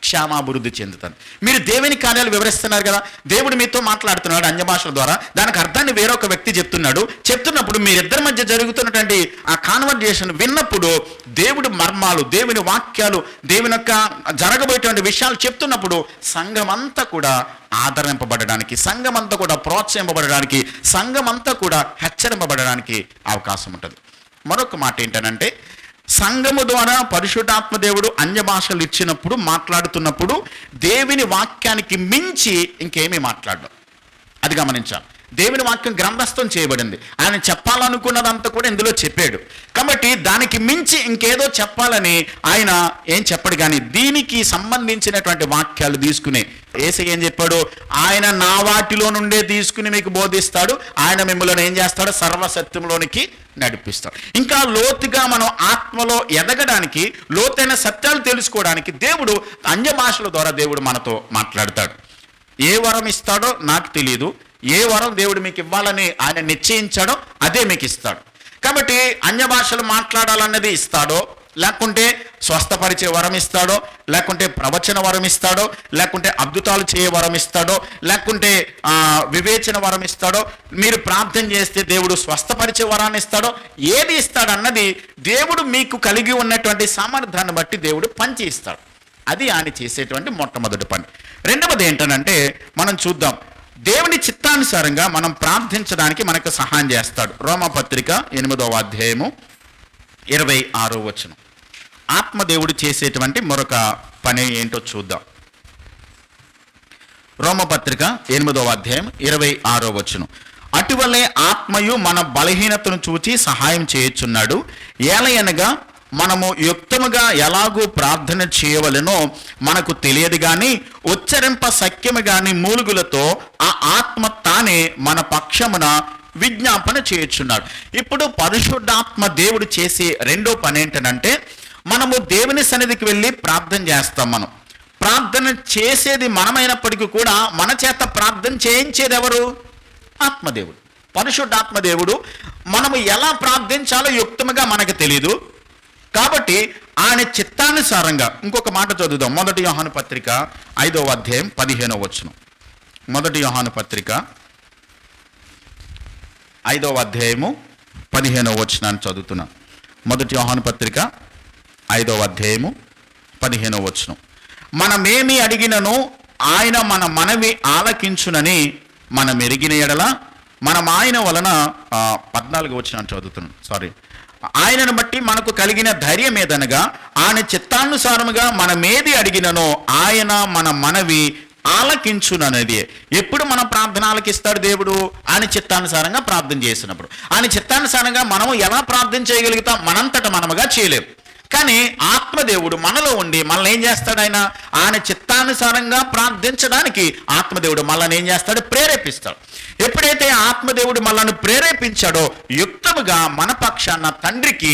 క్షేమాభివృద్ధి చెందుతాను. మీరు దేవుని కార్యాలు వివరిస్తున్నారు కదా, దేవుడు మీతో మాట్లాడుతున్నాడు అన్య భాషల ద్వారా, దానికి అర్థాన్ని వేరొక వ్యక్తి చెప్తున్నప్పుడు మీరిద్దరి మధ్య జరుగుతున్నటువంటి ఆ కాన్వర్జేషన్ విన్నప్పుడు దేవుడి మర్మాలు, దేవుని వాక్యాలు, దేవుని యొక్క జరగబోయేటువంటి విషయాలు చెప్తున్నప్పుడు సంఘమంతా కూడా ఆదరింపబడడానికి, సంఘమంతా కూడా ప్రోత్సహింపబడడానికి, సంఘమంతా కూడా హెచ్చరింపబడడానికి అవకాశం ఉంటుంది. మరొక మాట ఏంటనంటే, సంఘము ద్వారా పరిశుద్ధాత్మ దేవుడు అన్య భాషలు ఇచ్చినప్పుడు, మాట్లాడుతున్నప్పుడు దేవుని వాక్యానికి మించి ఇంకేమీ మాట్లాడడం. అది గమనించాలి. దేవుని వాక్యం గ్రంథస్థం చేయబడింది. ఆయన చెప్పాలనుకున్నదంతా కూడా ఇందులో చెప్పాడు. కాబట్టి దానికి మించి ఇంకేదో చెప్పాలని ఆయన ఏం చెప్పడు. కానీ దీనికి సంబంధించినటువంటి వాక్యాలు తీసుకునే యేసయ్య ఏం చెప్పాడు, ఆయన నా వాటిలో నుండే తీసుకుని మీకు బోధిస్తాడు, ఆయన మిమ్మల్ని ఏం చేస్తాడు, సర్వసత్యంలోనికి నడిపిస్తాడు. ఇంకా లోతుగా మనం ఆత్మలో ఎదగడానికి, లోతైన సత్యాలు తెలుసుకోవడానికి దేవుడు అన్య భాషల ద్వారా దేవుడు మనతో మాట్లాడతాడు. ఏ వరం ఇస్తాడో నాకు తెలియదు, ఏ వరం దేవుడు మీకు ఇవ్వాలని ఆయన నిశ్చయించాడో అదే మీకు ఇస్తాడు. కాబట్టి అన్య భాషలు మాట్లాడాలన్నది ఇస్తాడో, లేకుంటే స్వస్థపరిచే వరం ఇస్తాడో, లేకుంటే ప్రవచన వరం ఇస్తాడో, లేకుంటే అద్భుతాలు చేయే వరం ఇస్తాడో, లేకుంటే వివేచన వరం ఇస్తాడో, మీరు ప్రార్థన చేస్తే దేవుడు స్వస్థపరిచే వరాన్ని ఇస్తాడో, ఏది ఇస్తాడన్నది దేవుడు మీకు కలిగి ఉన్నటువంటి సామర్థ్యాన్ని బట్టి దేవుడు పంచి ఇస్తాడు. అది ఆయన చేసేటువంటి మొట్టమొదటి పని. రెండవది ఏంటనంటే, మనం చూద్దాం, దేవుని చిత్తానుసారంగా మనం ప్రార్థించడానికి మనకు సహాయం చేస్తాడు. రోమపత్రిక 8వ అధ్యాయము 26వ వచనం. ఆత్మదేవుడు చేసేటువంటి మరొక పని ఏంటో చూద్దాం. రోమపత్రిక 8వ అధ్యాయం 26వ వచనం. అటువలే ఆత్మయు మన బలహీనతను చూచి సహాయం చేయుచున్నాడు. ఏలయనగా మనము యుక్తముగా ఎలాగూ ప్రార్థన చేయవలెనో మనకు తెలియదు కానీ ఉచ్చరింప సఖ్యము గాని మూలుగులతో ఆ ఆత్మ తానే మన పక్షమున విజ్ఞాపన చేయుచున్నాడు. ఇప్పుడు పరిశుద్ధాత్మ దేవుడు చేసే రెండో పని ఏంటంటే, మనము దేవుని సన్నిధికి వెళ్ళి ప్రార్థన చేస్తాం. మనం ప్రార్థన చేసేది మనమైనప్పటికీ కూడా మన చేత ప్రార్థన చేయించేది ఎవరు? ఆత్మదేవుడు, పరిశుద్ధాత్మదేవుడు. మనము ఎలా ప్రార్థించాలో యుక్తముగా మనకు తెలియదు కాబట్టి ఆయన చిత్తానుసారంగా, ఇంకొక మాట చదువుదాం. 1 యోహాను పత్రిక 5వ అధ్యాయం 15వ వచనం. 1 యోహాను పత్రిక 5వ అధ్యాయము 15వ వచనాన్ని చదువుతున్నాం. 1 యోహాను పత్రిక 5వ అధ్యాయము 15వ వచనం. మనమేమి అడిగినను ఆయన మన మనవి ఆలకించునని మనం ఎరిగిన ఎడల మనం ఆయన వలన 14వ వచనాన్ని చదువుతున్నాం. ఆయనను బట్టి మనకు కలిగిన ధైర్యం ఏదనగా, ఆయన చిత్తానుసారముగా మనమేది అడిగిననో ఆయన మన మనవి ఆలకించుననేది. ఎప్పుడు మన ప్రార్థన ఆలకిస్తాడు దేవుడు? ఆయన చిత్తానుసారంగా ప్రార్థన చేసినప్పుడు. ఆయన చిత్తానుసారంగా మనము ఎలా ప్రార్థన చేయగలుగుతాం? మనంతట మనముగా చేయలేము. కానీ ఆత్మదేవుడు మనలో ఉండి మనల్ని ఏం చేస్తాడు? ఆయన చిత్తానుసారంగా ప్రార్థించడానికి ఆత్మదేవుడు మనల్ని ఏం చేస్తాడు? ప్రేరేపిస్తాడు. ఎప్పుడైతే ఆత్మదేవుడు మనల్ని ప్రేరేపించాడో యుక్తముగా మన పక్షాన తండ్రికి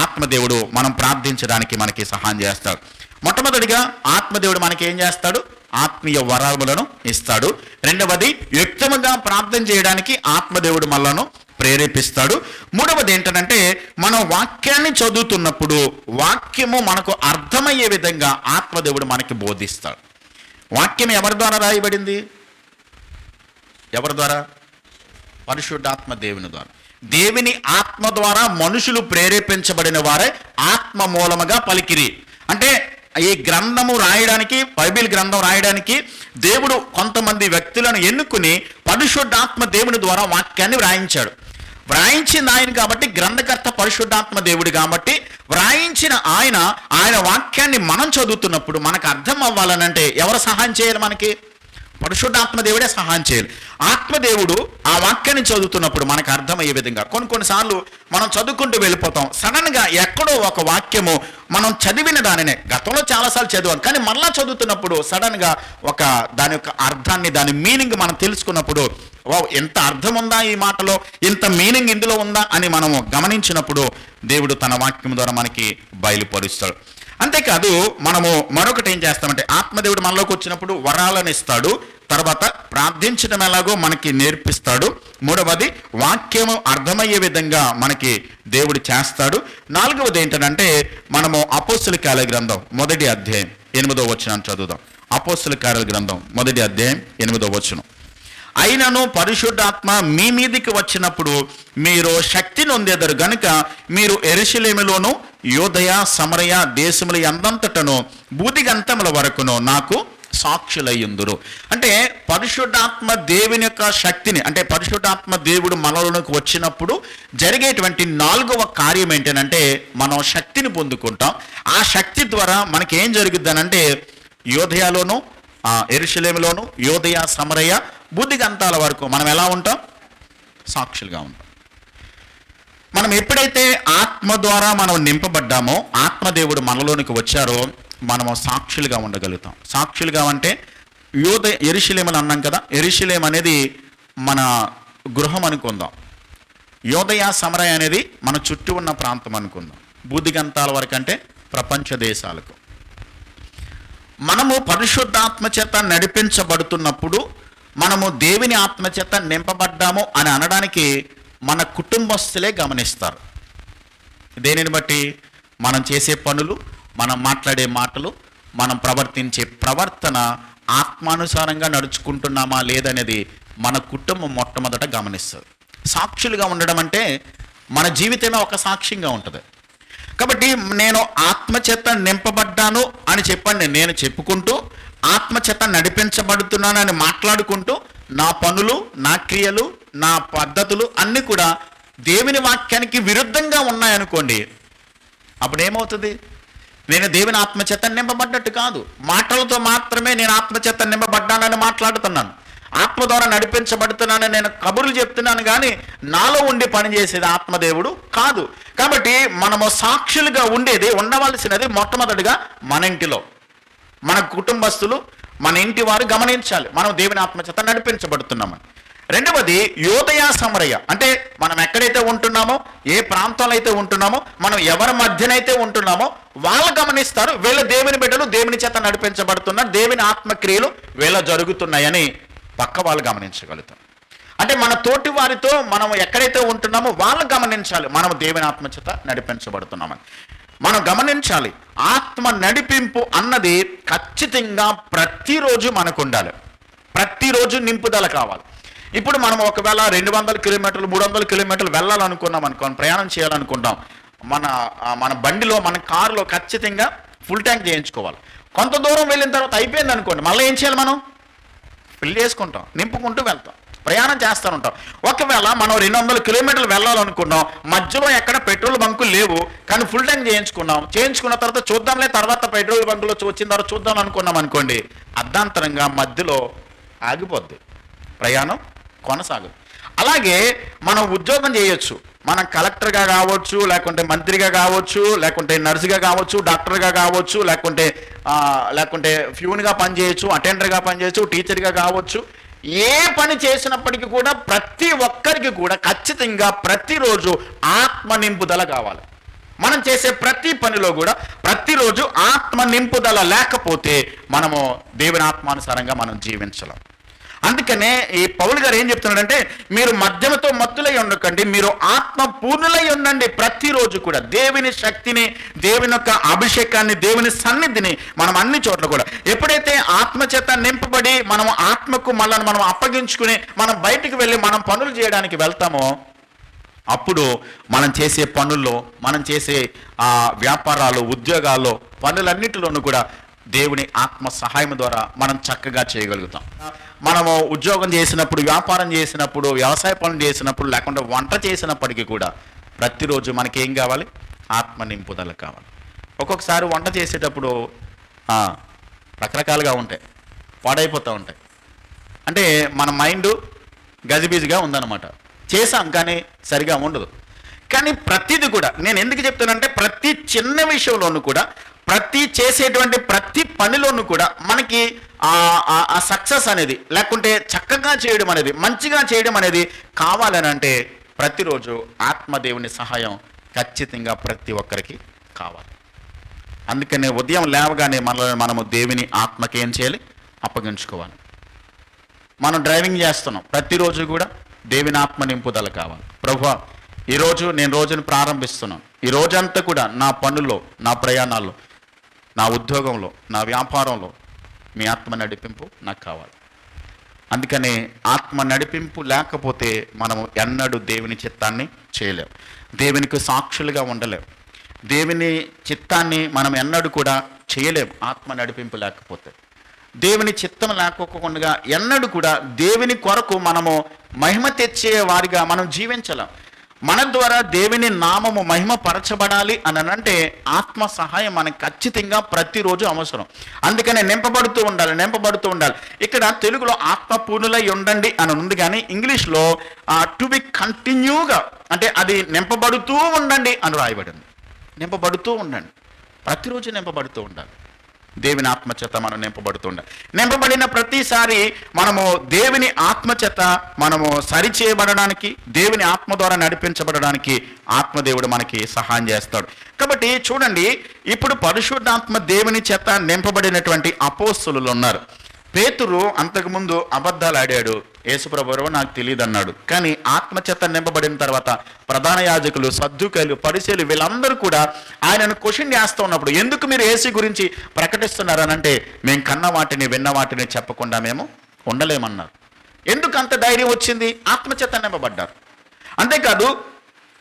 ఆత్మదేవుడు మనం ప్రార్థించడానికి మనకి సహాయం చేస్తాడు. మొట్టమొదటిగా ఆత్మదేవుడు మనకి ఏం చేస్తాడు? ఆత్మీయ వరాలను ఇస్తాడు. రెండవది, యుక్తముగా ప్రార్థన చేయడానికి ఆత్మదేవుడు మనలను ప్రేరేపిస్తాడు. మూడవది ఏంటంటే, మనం వాక్యాన్ని చదువుతున్నప్పుడు వాక్యము మనకు అర్థమయ్యే విధంగా ఆత్మదేవుడు మనకి బోధిస్తాడు. వాక్యం ఎవరి ద్వారా రాయబడింది? ఎవరి ద్వారా? పరిశుద్ధాత్మ దేవుని ద్వారా. దేవుని ఆత్మ ద్వారా మనుషులు ప్రేరేపించబడిన వారే ఆత్మ మూలముగా పలికిరి. అంటే ఈ గ్రంథము రాయడానికి, బైబిల్ గ్రంథం రాయడానికి దేవుడు కొంతమంది వ్యక్తులను ఎన్నుకుని పరిశుద్ధాత్మ దేవుని ద్వారా వాక్యాన్ని వ్రాయించింది ఆయన కాబట్టి, గ్రంథకర్త పరిశుద్ధాత్మ దేవుడు కాబట్టి వ్రాయించిన ఆయన వాక్యాన్ని మనం చదువుతున్నప్పుడు మనకు అర్థం అవ్వాలనంటే ఎవరు సహాయం చేయాలి? మనకి పరిశుద్ధాత్మ దేవుడే సహాయం చేయాలి. ఆత్మదేవుడు ఆ వాక్యాన్ని చదువుతున్నప్పుడు మనకు అర్థమయ్యే విధంగా. కొన్నిసార్లు మనం చదువుకుంటూ వెళ్ళిపోతాం. సడన్గా ఎక్కడో ఒక వాక్యము మనం చదివిన దానినే గతంలో చాలాసార్లు చదివాం, కానీ మళ్ళా చదువుతున్నప్పుడు సడన్గా దాని యొక్క అర్థాన్ని, దాని మీనింగ్ మనం తెలుసుకున్నప్పుడు, ఎంత అర్థం ఉందా ఈ మాటలో, ఇంత మీనింగ్ ఇందులో ఉందా అని మనము గమనించినప్పుడు దేవుడు తన వాక్యం ద్వారా మనకి బయలుపరుస్తాడు. అంతేకాదు మనము మరొకటి ఏం చేస్తామంటే, ఆత్మదేవుడు మనలోకి వచ్చినప్పుడు వరాలను ఇస్తాడు. తర్వాత ప్రార్థించడం ఎలాగో మనకి నేర్పిస్తాడు. మూడవది, వాక్యము అర్థమయ్యే విధంగా మనకి దేవుడు చేస్తాడు. నాలుగవది ఏంటంటే, మనము అపోస్తలుల కార్య గ్రంథం 1వ అధ్యాయం 8వ వచనాన్ని చదువుదాం. అపోస్తల కార్యాల గ్రంథం 1వ అధ్యాయం 8వ వచనం. అయినను పరిశుద్ధాత్మ మీ మీదికి వచ్చినప్పుడు మీరు శక్తి నొందెదరు గనుక మీరు యెరూషలేములోను యూదయ సమరయ దేశముల యందంతటను భూదిగంతముల వరకును నాకు సాక్షులయ్యుందురు. అంటే పరిశుద్ధాత్మ దేవుని యొక్క శక్తిని, అంటే పరిశుద్ధాత్మ దేవుడు మనలోకి వచ్చినప్పుడు జరిగేటువంటి 4వ కార్యం ఏంటంటే మనం శక్తిని పొందుకుంటాం. ఆ శక్తి ద్వారా మనకి ఏం జరుగుద్దనంటే యూదయలోను యెరూషలేములోను యూదయ సమరయ భూదిగంతాల వరకు మనం ఎలా ఉంటాం? సాక్షులుగా ఉంటాం. మనం ఎప్పుడైతే ఆత్మ ద్వారా మనం నింపబడ్డామో, ఆత్మదేవుడు మనలోనికి వచ్చారో మనము సాక్షులుగా ఉండగలుగుతాం. సాక్షులుగా అంటే యెరూషలేములు అన్నాం కదా, యెరూషలేం అనేది మన గృహం అనుకుందాం. యూదయ సమరయ అనేది మన చుట్టూ ఉన్న ప్రాంతం అనుకుందాం. భూదిగంతాల వరకు అంటే ప్రపంచ దేశాలకు. మనము పరిశుద్ధాత్మ చేత నడిపించబడుతున్నప్పుడు, మనము దేవుని ఆత్మ చేత నింపబడ్డాము అని అనడానికి మన కుటుంబస్తులే గమనిస్తారు. దేనిని బట్టి? మనం చేసే పనులు, మనం మాట్లాడే మాటలు, మనం ప్రవర్తించే ప్రవర్తన ఆత్మానుసారంగా నడుచుకుంటున్నామా లేదనేది మన కుటుంబం మొట్టమొదట గమనిస్తుంది. సాక్షులుగా ఉండడం అంటే మన జీవితమే ఒక సాక్ష్యంగా ఉంటుంది. కాబట్టి నేను ఆత్మచేత నింపబడ్డాను అని చెప్పండి, నేను చెప్పుకుంటూ ఆత్మచేత నడిపించబడుతున్నానని మాట్లాడుకుంటూ నా పనులు, నా క్రియలు, నా పద్ధతులు అన్నీ కూడా దేవుని వాక్యానికి విరుద్ధంగా ఉన్నాయనుకోండి, అప్పుడు ఏమవుతుంది? నేను దేవుని ఆత్మచేత నింపబడ్డట్టు కాదు. మాటలతో మాత్రమే నేను ఆత్మచేత నింపబడ్డానని మాట్లాడుతున్నాను, ఆత్మ ద్వారా నడిపించబడుతున్నానని నేను కబుర్లు చెప్తున్నాను, కానీ నాలో ఉండి పనిచేసేది ఆత్మదేవుడు కాదు. కాబట్టి మనము సాక్షులుగా ఉండవలసినది మొట్టమొదటిగా మన ఇంటిలో, మన కుటుంబస్తులు, మన ఇంటి వారు గమనించాలి మనం దేవుని ఆత్మచేత నడిపించబడుతున్నామని. రెండవది యూదయ సమరయ, అంటే మనం ఎక్కడైతే ఉంటున్నామో, ఏ ప్రాంతంలో అయితే ఉంటున్నామో, మనం ఎవరి మధ్యనైతే ఉంటున్నామో వాళ్ళు గమనిస్తారు, వీళ్ళ దేవుని బిడ్డలు దేవుని చేత నడిపించబడుతున్నారు, దేవుని ఆత్మక్రియలు వీళ్ళ జరుగుతున్నాయని పక్క వాళ్ళు గమనించగలుగుతాం. అంటే మన తోటి వారితో మనం ఎక్కడైతే ఉంటున్నామో వాళ్ళు గమనించాలి మనం దేవుని ఆత్మచేత నడిపించబడుతున్నామని. మనం గమనించాలి, ఆత్మ నడిపింపు అన్నది ఖచ్చితంగా ప్రతిరోజు మనకు ఉండాలి. ప్రతిరోజు నింపుదల కావాలి. ఇప్పుడు మనం ఒకవేళ 200 కిలోమీటర్లు 300 కిలోమీటర్లు వెళ్ళాలనుకున్నాం అనుకోండి, ప్రయాణం చేయాలనుకుంటాం, మన బండిలో, మన కారులో ఖచ్చితంగా ఫుల్ ట్యాంక్ చేయించుకోవాలి. కొంత దూరం వెళ్ళిన తర్వాత అయిపోయింది అనుకోండి, మళ్ళీ ఏం చేయాలి? మనం ఫిల్ చేసుకుంటాం, నింపుకుంటూ వెళ్తాం, ప్రయాణం చేస్తూ ఉంటాం. ఒకవేళ మనం 200 కిలోమీటర్లు వెళ్ళాలనుకున్నాం, మధ్యలో ఎక్కడ పెట్రోల్ బంకులు లేవు, కానీ ఫుల్ ట్యాంక్ చేయించుకున్న తర్వాత చూద్దాంలే, తర్వాత పెట్రోల్ బంకులో వచ్చిన తర్వాత చూద్దాం అనుకున్నాం అనుకోండి, అర్ధాంతరంగా మధ్యలో ఆగిపోద్ది, ప్రయాణం కొనసాగదు. అలాగే మనం ఉద్యోగం చేయొచ్చు, మనం కలెక్టర్గా కావచ్చు, లేకుంటే మంత్రిగా కావచ్చు, లేకుంటే నర్సుగా కావచ్చు, డాక్టర్గా కావచ్చు, లేకుంటే ఫ్యూన్గా పనిచేయచ్చు, అటెండర్గా పనిచేయచ్చు, టీచర్గా కావచ్చు. ఏ పని చేసినప్పటికీ కూడా ప్రతి ఒక్కరికి కూడా ఖచ్చితంగా ప్రతిరోజు ఆత్మ నింపుదల కావాలి. మనం చేసే ప్రతి పనిలో కూడా ప్రతిరోజు ఆత్మ నింపుదల లేకపోతే మనము దేవుని ఆత్మానుసారంగా మనం జీవించలేం. అందుకనే ఈ పౌలు గారు ఏం చెప్తున్నాడంటే, మీరు మద్యముతో మత్తులై ఉండకండి, మీరు ఆత్మ పూర్ణులై ఉండండి. ప్రతిరోజు కూడా దేవుని శక్తిని, దేవుని యొక్క అభిషేకాన్ని, దేవుని సన్నిధిని మనం అన్ని చోట్ల కూడా ఎప్పుడైతే ఆత్మచేత నింపబడి మనం ఆత్మకు మనల్ని మనం అప్పగించుకుని మనం బయటికి వెళ్ళి మనం పనులు చేయడానికి వెళ్తామో, అప్పుడు మనం చేసే పనుల్లో, మనం చేసే వ్యాపారాలు, ఉద్యోగాల్లో, పనులన్నిటిలోనూ కూడా దేవుని ఆత్మ సహాయం ద్వారా మనం చక్కగా చేయగలుగుతాం. మనము ఉద్యోగం చేసినప్పుడు, వ్యాపారం చేసినప్పుడు, వ్యవసాయ పనులు చేసినప్పుడు, లేకుంటే వంట చేసినప్పటికీ కూడా ప్రతిరోజు మనకి ఏం కావాలి? ఆత్మ నింపుదల కావాలి. ఒక్కొక్కసారి వంట చేసేటప్పుడు రకరకాలుగా ఉంటాయి, పాడైపోతూ ఉంటాయి. అంటే మన మైండ్ గజిబిజిగా ఉందన్నమాట. చేసాం కానీ సరిగా ఉండదు. కానీ ప్రతిది కూడా నేను ఎందుకు చెప్తానంటే, ప్రతి చిన్న విషయంలోనూ కూడా, ప్రతి చేసేటువంటి ప్రతి పనిలోనూ కూడా మనకి ఆ సక్సెస్ అనేది, లేకుంటే చక్కగా చేయడం అనేది, మంచిగా చేయడం అనేది కావాలని అంటే ప్రతిరోజు ఆత్మదేవుని సహాయం ఖచ్చితంగా ప్రతి ఒక్కరికి కావాలి. అందుకనే ఉదయం లేవగానే మనము దేవుని ఆత్మకి ఏం చేయాలి? అప్పగించుకోవాలి. మనం డ్రైవింగ్ చేస్తున్నాం, ప్రతిరోజు కూడా దేవుని ఆత్మ నింపుదల కావాలి. ప్రభువా, ఈరోజు నేను రోజును ప్రారంభిస్తున్నాను, ఈ రోజంతా కూడా నా పనుల్లో, నా ప్రయాణాల్లో నా ఉద్యోగంలో, నా వ్యాపారంలో మీ ఆత్మ నడిపింపు నాకు కావాలి. అందుకనే ఆత్మ నడిపింపు లేకపోతే మనము ఎన్నడూ దేవుని చిత్తాన్ని చేయలేం, దేవునికి సాక్షులుగా ఉండలేం, దేవుని చిత్తాన్ని మనం ఎన్నడూ కూడా చేయలేం. ఆత్మ నడిపింపు లేకపోతే, దేవుని చిత్తం లేకోకుండా ఎన్నడూ కూడా దేవుని కొరకు మనము మహిమ తెచ్చే వారిగా మనం జీవించలేం. మన ద్వారా దేవుని నామము మహిమపరచబడాలి అని అంటే ఆత్మ సహాయం మనకు ఖచ్చితంగా ప్రతిరోజు అవసరం. అందుకనే నింపబడుతూ ఉండాలి. ఇక్కడ తెలుగులో ఆత్మ పూర్ణులై ఉండండి అని ఉంది, కానీ ఇంగ్లీష్లో టు బి కంటిన్యూగా, అంటే అది నింపబడుతూ ఉండండి అని రాయబడింది. నింపబడుతూ ఉండండి, ప్రతిరోజు నింపబడుతూ ఉండాలి. దేవుని ఆత్మచేత మనం నింపబడుతూ ఉండాలి. నింపబడిన ప్రతిసారి మనము దేవుని ఆత్మచేత మనము సరిచేయబడడానికి, దేవుని ఆత్మ ద్వారా నడిపించబడడానికి ఆత్మదేవుడు మనకి సహాయం చేస్తాడు. కాబట్టి చూడండి, ఇప్పుడు పరిశుద్ధాత్మ దేవుని చేత నింపబడినటువంటి అపోస్తలులు ఉన్నారు. పేతురు అంతకుముందు అబద్ధాలు ఆడాడు, యేసుప్రభువు నాకు తెలియదు అన్నాడు. కానీ ఆత్మచేత నింపబడిన తర్వాత ప్రధాన యాజకులు, సద్దుకైలు, పరిసయ్యులు వీళ్ళందరూ కూడా ఆయనను క్వశ్చన్ చేస్తూ ఉన్నప్పుడు, ఎందుకు మీరు యేసు గురించి ప్రకటిస్తున్నారనంటే, మేము కన్న వాటిని విన్న వాటిని చెప్పకుండా మేము ఉండలేమన్నారు. ఎందుకు అంత ధైర్యం వచ్చింది? ఆత్మచేత నింపబడ్డారు. అంతేకాదు,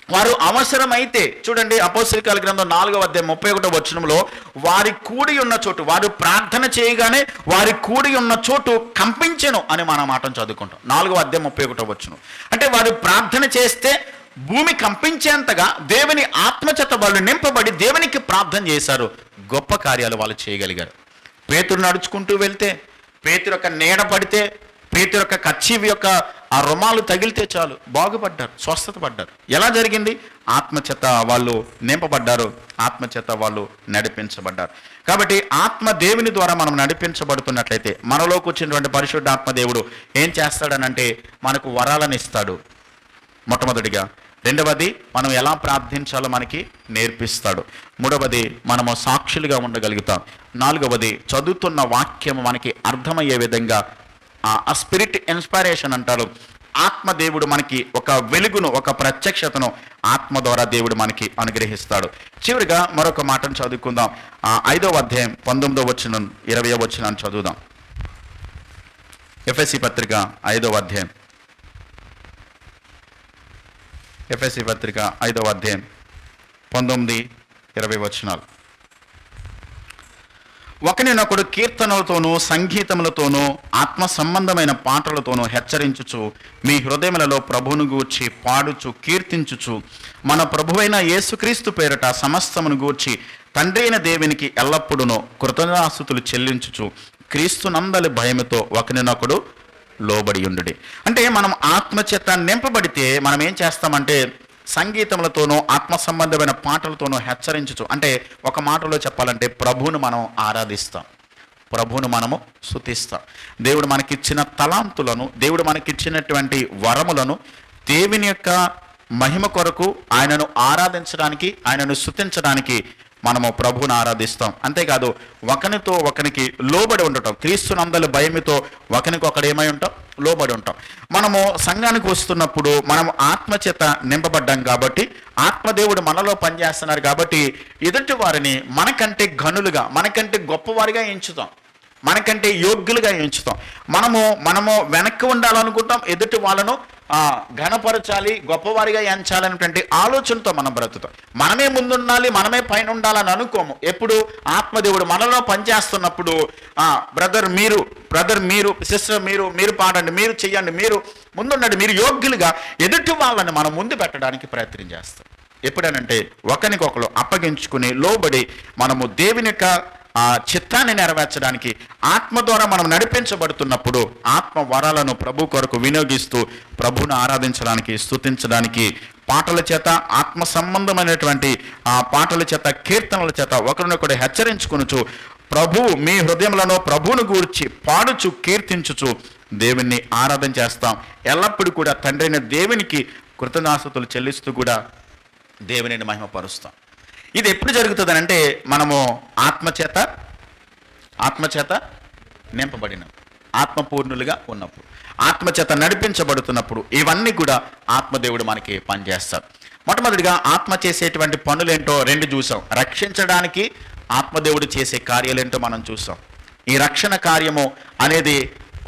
వారు అవసరమైతే చూడండి, అపోస్తలుల గ్రంథం 4:31 వారి కూడి ఉన్న చోటు, వారు ప్రార్థన చేయగానే వారి కూడి ఉన్న చోటు కంపించెను అని మనం మాటను చదువుకుంటాం. 4:31 అంటే వారు ప్రార్థన చేస్తే భూమి కంపించేంతగా దేవుని ఆత్మచేత వాళ్ళు నింపబడి దేవునికి ప్రార్థన చేశారు. గొప్ప కార్యాలు వాళ్ళు చేయగలిగారు. పేతురు నడుచుకుంటూ వెళ్తే, పేతురు యొక్క నీడ పడితే, పేతురు యొక్క కచ్చీవి యొక్క ఆ రుమాలు తగిలితే చాలు బాగుపడ్డారు, స్వస్థత పడ్డారు. ఎలా జరిగింది? ఆత్మచేత వాళ్ళు నింపబడ్డారు, ఆత్మచేత వాళ్ళు నడిపించబడ్డారు. కాబట్టి ఆత్మ దేవుని ద్వారా మనం నడిపించబడుతున్నట్లయితే మనలోకి వచ్చినటువంటి పరిశుద్ధ ఆత్మదేవుడు ఏం చేస్తాడనంటే మనకు వరాలను ఇస్తాడు. మొట్టమొదటిగా. రెండవది, మనం ఎలా ప్రార్థించాలో మనకి నేర్పిస్తాడు. మూడవది, మనము సాక్షులుగా ఉండగలుగుతాం. నాలుగవది, చదువుతున్న వాక్యం మనకి అర్థమయ్యే విధంగా ఆ స్పిరిట్ ఇన్స్పైరేషన్ అంటారు. ఆత్మదేవుడు మనకి ఒక వెలుగును, ఒక ప్రత్యక్షతను ఆత్మ ద్వారా దేవుడు మనకి అనుగ్రహిస్తాడు. చివరిగా మరొక మాటను చదువుకుందాం. 5వ అధ్యాయం 19వ 20వ చదువుదాం. ఎఫెసీ పత్రిక 5వ అధ్యాయం, ఎఫెసీ పత్రిక 5వ అధ్యాయం 19-20 ఒకరినొకడు కీర్తనలతోనూ సంగీతములతోనూ ఆత్మ సంబంధమైన పాటలతోనూ హెచ్చరించుచు మీ హృదయములలో ప్రభువును గూర్చి పాడుచు కీర్తించుచు మన ప్రభువైన యేసుక్రీస్తు పేరట సమస్తమును గూర్చి తండ్రి అయిన దేవునికి ఎల్లప్పుడూ కృతజ్ఞతాస్తుతులు చెల్లించుచు క్రీస్తునందలి భయముతో ఒకరినొకడు లోబడి ఉండుడి. అంటే మనం ఆత్మచేత నింపబడితే మనం ఏం చేస్తామంటే సంగీతములతోనూ ఆత్మ సంబంధమైన పాటలతోనూ హెచ్చరించుచు, అంటే ఒక మాటలో చెప్పాలంటే ప్రభువును మనం ఆరాధిస్తాం, ప్రభువును మనము స్తుతిస్తాం. దేవుడు మనకిచ్చిన తలాంతులను, దేవుడు మనకిచ్చినటువంటి వరములను దేవుని యొక్క మహిమ కొరకు ఆయనను ఆరాధించడానికి, ఆయనను స్తుతించడానికి మనము ప్రభువును ఆరాధిస్తాం. అంతేకాదు, ఒకనితో ఒకనికి లోబడి ఉండటం, క్రీస్తునందలి భయముతో ఒకరికొకడు ఏమై ఉంటాం, లోబడి ఉంటాం. మనము సంఘానికి వస్తున్నప్పుడు మనం ఆత్మచేత నింపబడ్డాం కాబట్టి, ఆత్మదేవుడు మనలో పనిచేస్తున్నారు కాబట్టి ఎదుటి వారిని మనకంటే ఘనులుగా, మనకంటే గొప్పవారిగా ఎంచుతాం, మనకంటే యోగ్యులుగా ఎంచుతాం. మనము వెనక్కి ఉండాలనుకుంటాం, ఎదుటి వాళ్ళను ఘనపరచాలి, గొప్పవారిగా ఎంచాలనేటువంటి ఆలోచనతో మనం బ్రతుకుతాం. మనమే ముందుండాలి, మనమే పైన ఉండాలని అనుకోము. ఎప్పుడు ఆత్మదేవుడు మనలో పనిచేస్తున్నప్పుడు బ్రదర్ మీరు సిస్టర్ మీరు పాడండి, మీరు చెయ్యండి, మీరు ముందుండండి, మీరు యోగ్యులుగా ఎదుటి వాళ్ళని మనం ముందు పెట్టడానికి ప్రయత్నం చేస్తాం. ఎప్పుడనంటే ఒకరికొకరు అప్పగించుకుని లోబడి మనము దేవుని యొక్క చిత్తాన్ని నెరవేర్చడానికి ఆత్మ ద్వారా మనం నడిపించబడుతున్నప్పుడు ఆత్మ వరాలను ప్రభు కొరకు వినియోగిస్తూ ప్రభువును ఆరాధించడానికి, స్తుతించడానికి పాటల చేత, ఆత్మ సంబంధమైనటువంటి పాటల చేత, కీర్తనల చేత ఒకరినొకడు హెచ్చరించుకొనుచు ప్రభువు మీ హృదయములను ప్రభువును గూర్చి పాడుచు కీర్తించుచు దేవుణ్ణి ఆరాధన చేస్తాం. ఎల్లప్పుడూ కూడా తండ్రి అయిన దేవునికి కృతజ్ఞతాస్తుతులు చెల్లిస్తూ కూడా దేవునిని మహిమపరుస్తాం. ఇది ఎప్పుడు జరుగుతుంది అంటే మనము ఆత్మచేత నింపబడిన, ఆత్మపూర్ణులుగా ఉన్నప్పుడు, ఆత్మచేత నడిపించబడుతున్నప్పుడు ఇవన్నీ కూడా ఆత్మదేవుడు మనకి పనిచేస్తాడు. మొట్టమొదటిగా ఆత్మ చేసేటువంటి పనులేంటో రెండు చూసాం. రక్షించడానికి ఆత్మదేవుడు చేసే కార్యాలేంటో మనం చూసాం. ఈ రక్షణ కార్యము అనేది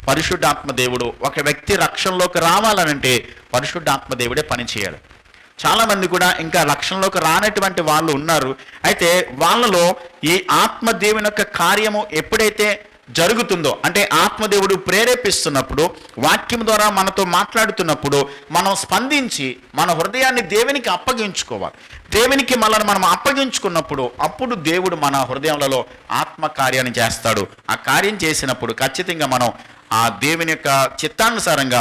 పరిశుద్ధాత్మ దేవుడు, ఒక వ్యక్తి రక్షణలోకి రావాలనంటే పరిశుద్ధాత్మ దేవుడే పని చేయాలి. చాలామంది కూడా ఇంకా రక్షణలోకి రానటువంటి వాళ్ళు ఉన్నారు. అయితే వాళ్ళలో ఈ ఆత్మదేవుని యొక్క కార్యము ఎప్పుడైతే జరుగుతుందో, అంటే ఆత్మదేవుడు ప్రేరేపిస్తున్నప్పుడు, వాక్యం ద్వారా మనతో మాట్లాడుతున్నప్పుడు మనం స్పందించి మన హృదయాన్ని దేవునికి అప్పగించుకోవాలి. దేవునికి మనల్ని మనం అప్పగించుకున్నప్పుడు అప్పుడు దేవుడు మన హృదయాలలో ఆత్మ కార్యాన్ని చేస్తాడు. ఆ కార్యం చేసినప్పుడు ఖచ్చితంగా మనం ఆ దేవుని యొక్క చిత్తానుసారంగా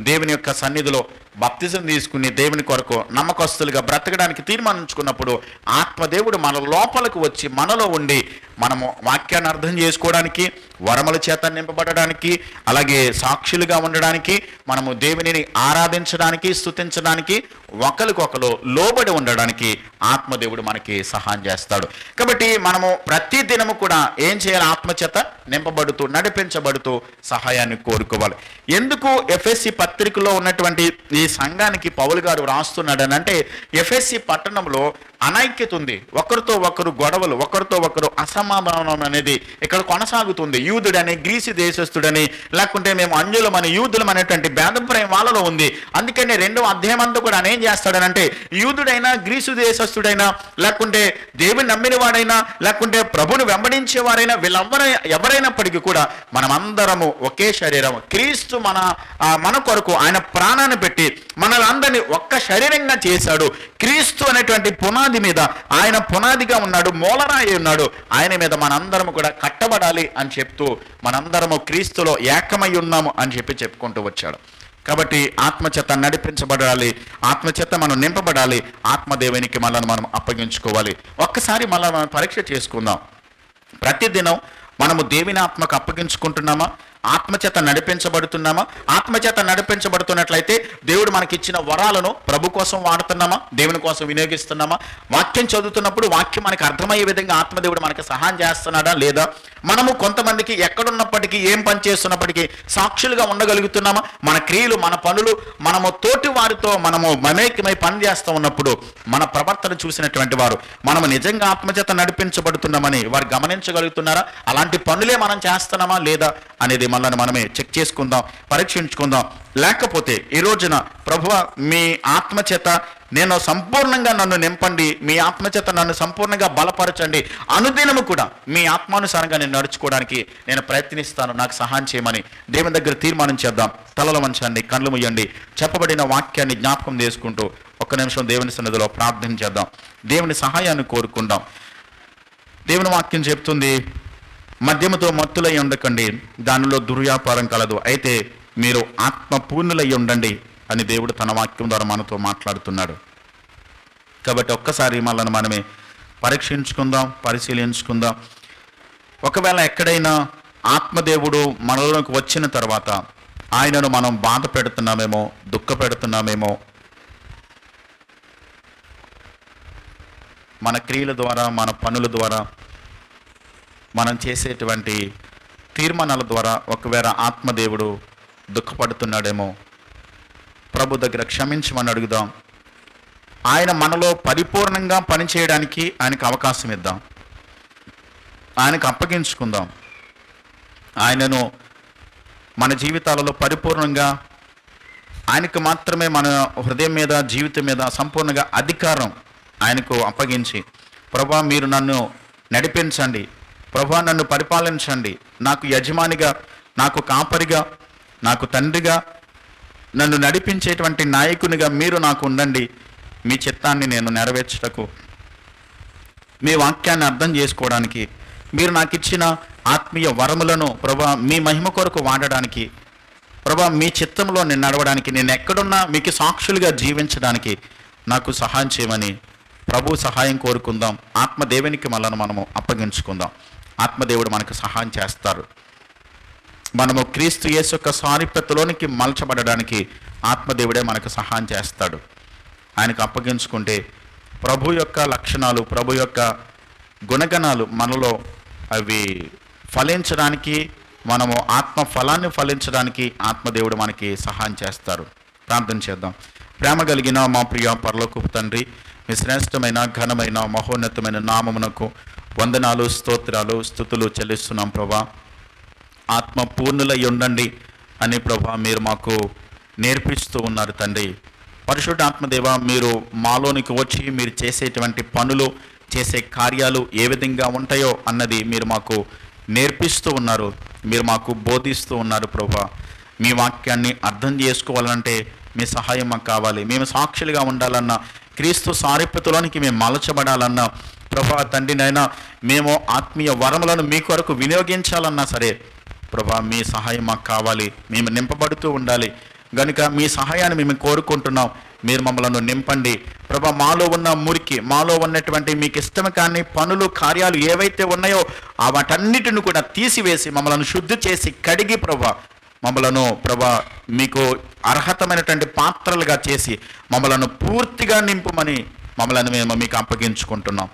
దేవుని యొక్క సన్నిధిలో బాప్తిజం తీసుకుని దేవుని కొరకు నమ్మకస్తులుగా బ్రతకడానికి తీర్మానించుకున్నప్పుడు ఆత్మదేవుడు మన లోపలకు వచ్చి మనలో ఉండి మనము వాక్యాన్ని అర్థం చేసుకోవడానికి, వరముల చేత నింపబడడానికి, అలాగే సాక్షులుగా ఉండడానికి, మనము దేవునిని ఆరాధించడానికి, స్తుతించడానికి, ఒకరికొకరు లోబడి ఉండడానికి ఆత్మదేవుడు మనకి సహాయం చేస్తాడు. కాబట్టి మనము ప్రతి దినము కూడా ఏం చేయాలి? ఆత్మచేత నింపబడుతూ నడిపించబడుతూ సహాయాన్ని కోరుకోవాలి. ఎందుకు ఎఫెసీ పత్రికలో ఉన్నటువంటి ఈ సంఘానికి పౌలు గారు రాస్తున్నాడని అంటే, ఎఫెసీ పట్టణంలో అనైక్యత ఉంది, ఒకరితో ఒకరు గొడవలు, ఒకరితో ఒకరు అసమాధానం అనేది ఇక్కడ కొనసాగుతుంది. యూదుడని, గ్రీసు దేశస్థుడని, లేకుంటే మేము అంజులమని, యూదులం అనేటువంటి భేదప్రాయం వాళ్ళలో ఉంది. అందుకని 2వ అధ్యాయం అంతా కూడా ఏం చేస్తాడనంటే, యూదుడైనా, గ్రీసు దేశస్థుడైనా, లేకుంటే దేవుని నమ్మిన వాడైనా, లేకుంటే ప్రభుని వెంబడించేవారైనా, ఎవరైనప్పటికీ కూడా మనమందరము ఒకే శరీరం. క్రీస్తు మన కొరకు ఆయన ప్రాణాన్ని పెట్టి మనల్ని అందరినీ ఒక్క శరీరంగా చేశాడు. క్రీస్తు అనేటువంటి పునాది మీద ఆయన పునాదిగా ఉన్నాడు, మూలరాయి ఉన్నాడు. ఆయన మీద మనందరము కూడా కట్టబడాలి అని చెప్తూ మనందరము క్రీస్తులో ఏకమై ఉన్నాము అని చెప్పుకుంటూ వచ్చాడు. కాబట్టి ఆత్మచేత నడిపించబడాలి, ఆత్మచేత మనం నింపబడాలి, ఆత్మదేవునికి మనల్ని మనం అప్పగించుకోవాలి. ఒక్కసారి మనం పరీక్ష చేసుకుందాం. ప్రతిదినం మనము దేవుని ఆత్మకు అప్పగించుకుంటున్నామా? ఆత్మచేత నడిపించబడుతున్నామా? ఆత్మచేత నడిపించబడుతున్నట్లయితే దేవుడు మనకిచ్చిన వరాలను ప్రభు కోసం వాడుతున్నామా? దేవుని కోసం వినియోగిస్తున్నామా? వాక్యం చదువుతున్నప్పుడు వాక్యం మనకు అర్థమయ్యే విధంగా ఆత్మదేవుడు మనకు సహాయం చేస్తున్నాడా లేదా? మనము కొంతమందికి ఎక్కడున్నప్పటికీ, ఏం పని చేస్తున్నప్పటికీ సాక్షులుగా ఉండగలుగుతున్నామా? మన క్రియలు, మన పనులు, మనము తోటి వారితో మనము మమేకమై పని చేస్తూ ఉన్నప్పుడు మన ప్రవర్తన చూసినటువంటి వారు మనము నిజంగా ఆత్మచేత నడిపించబడుతున్నామని వారు గమనించగలుగుతున్నారా? అలాంటి పనులే మనం చేస్తున్నామా లేదా అనేది మనల్ని మనమే చెక్ చేసుకుందాం, పరీక్షించుకుందాం. లేకపోతే ఈ రోజున ప్రభువా, మీ ఆత్మచేత నేను సంపూర్ణంగా నన్ను నింపండి, మీ ఆత్మచేత నన్ను సంపూర్ణంగా బలపరచండి, అనుదినము కూడా మీ ఆత్మానుసారంగా నేను నడుచుకోవడానికి నేను ప్రయత్నిస్తాను, నాకు సహాయం చేయమని దేవుని దగ్గర తీర్మానం చేద్దాం. తలల వంచండి, కళ్ళు ముయ్యండి, చెప్పబడిన వాక్యాన్ని జ్ఞాపకం చేసుకుంటూ ఒక్క నిమిషం దేవుని సన్నిధిలో ప్రార్థన చేద్దాం, దేవుని సహాయాన్ని కోరుకుందాం. దేవుని వాక్యం చెప్తుంది, మద్యముతో మత్తులై ఉండకండి, దానిలో దుర్వ్యాపారం కలదు, అయితే మీరు ఆత్మ పూర్ణులై ఉండండి అని దేవుడు తన వాక్యం ద్వారా మనతో మాట్లాడుతున్నాడు. కాబట్టి ఒక్కసారి మనల్ని మనమే పరీక్షించుకుందాం, పరిశీలించుకుందాం. ఒకవేళ ఎక్కడైనా ఆత్మదేవుడు మనలోకి వచ్చిన తర్వాత ఆయనను మనం బాధ పెడుతున్నామేమో, దుఃఖ పెడుతున్నామేమో, మన క్రియల ద్వారా, మన పనుల ద్వారా, మనం చేసేటువంటి తీర్మానాల ద్వారా ఒకవేళ ఆత్మదేవుడు దుఃఖపడుతున్నాడేమో, ప్రభు దగ్గర క్షమించమని అడుగుదాం. ఆయన మనలో పరిపూర్ణంగా పనిచేయడానికి ఆయనకు అవకాశం ఇద్దాం, ఆయనకు అప్పగించుకుందాం. ఆయనను మన జీవితాలలో పరిపూర్ణంగా ఆయనకు మాత్రమే మన హృదయం మీద, జీవితం మీద సంపూర్ణంగా అధికారం ఆయనకు అప్పగించి, ప్రభువా మీరు నన్ను నడిపించండి, ప్రభువా నన్ను పరిపాలించండి, నాకు యజమానిగా, నాకు కాపరిగా, నాకు తండ్రిగా, నన్ను నడిపించేటువంటి నాయకునిగా మీరు నాకు ఉండండి. మీ చిత్తాన్ని నేను నెరవేర్చుటకు, మీ వాక్యాన్ని అర్థం చేసుకోవడానికి, మీరు నాకు ఇచ్చిన ఆత్మీయ వరములను ప్రభా మీ మహిమ కొరకు వాడడానికి, ప్రభా మీ చిత్తంలో నేను నడవడానికి, నేను ఎక్కడున్నా మీకు సాక్షులుగా జీవించడానికి నాకు సహాయం చేయమని ప్రభు సహాయం కోరుకుందాం. ఆత్మదేవునికి మనము అప్పగించుకుందాం. ఆత్మదేవుడు మనకు సహాయం చేస్తారు. మనము క్రీస్తు యేసు యొక్క సారూప్యతలోనికి మలచబడడానికి ఆత్మదేవుడే మనకు సహాయం చేస్తాడు. ఆయనకు అప్పగించుకుంటే ప్రభు యొక్క లక్షణాలు, ప్రభు యొక్క గుణగణాలు మనలో అవి ఫలించడానికి, మనము ఆత్మ ఫలాన్ని ఫలించడానికి ఆత్మదేవుడు మనకి సహాయం చేస్తారు. ప్రార్థన చేద్దాం. ప్రేమ కలిగిన మా ప్రియ పరలోకపు తండ్రి, మీ శ్రేష్టమైన, ఘనమైన, మహోన్నతమైన నామమునకు వందనాలు, స్తోత్రాలు, స్తుతులు చెల్లిస్తున్నాం ప్రభా. ఆత్మ పూర్ణులై ఉండండి అని ప్రభా మీరు మాకు నేర్పిస్తూ ఉన్నారు తండ్రి. పరిశుద్ధాత్మదేవ, మీరు మాలోనికి వచ్చి మీరు చేసేటువంటి పనులు, చేసే కార్యాలు ఏ విధంగా ఉంటాయో అన్నది మీరు మాకు నేర్పిస్తూ ఉన్నారు, మీరు మాకు బోధిస్తూ ఉన్నారు ప్రభా. మీ వాక్యాన్ని అర్థం చేసుకోవాలంటే మీ సహాయం మాకు కావాలి. మేము సాక్షులుగా ఉండాలన్నా, క్రీస్తు సారూప్యతలోనికి మేము మలచబడాలన్నా ప్రభా తండ్రి నైనా, మేము ఆత్మీయ వరములను మీ కొరకు వినియోగించాలన్నా సరే ప్రభా మీ సహాయం మాకు కావాలి. మేము నింపబడుతూ ఉండాలి గనుక మీ సహాయాన్ని మేము కోరుకుంటున్నాం. మీరు మమ్మల్ని నింపండి ప్రభా. మాలో ఉన్న మురికి, మాలో ఉన్నటువంటి మీకు ఇష్టం కాని పనులు, కార్యాలు ఏవైతే ఉన్నాయో వాటన్నిటిని కూడా తీసివేసి మమ్మల్ని శుద్ధి చేసి కడిగి ప్రభా మమ్మలను ప్రభా మీకు అర్హతమైనటువంటి పాత్రలుగా చేసి మమ్మలను పూర్తిగా నింపుమని మమ్మల్ని మేము మీకు అప్పగించుకుంటున్నాం.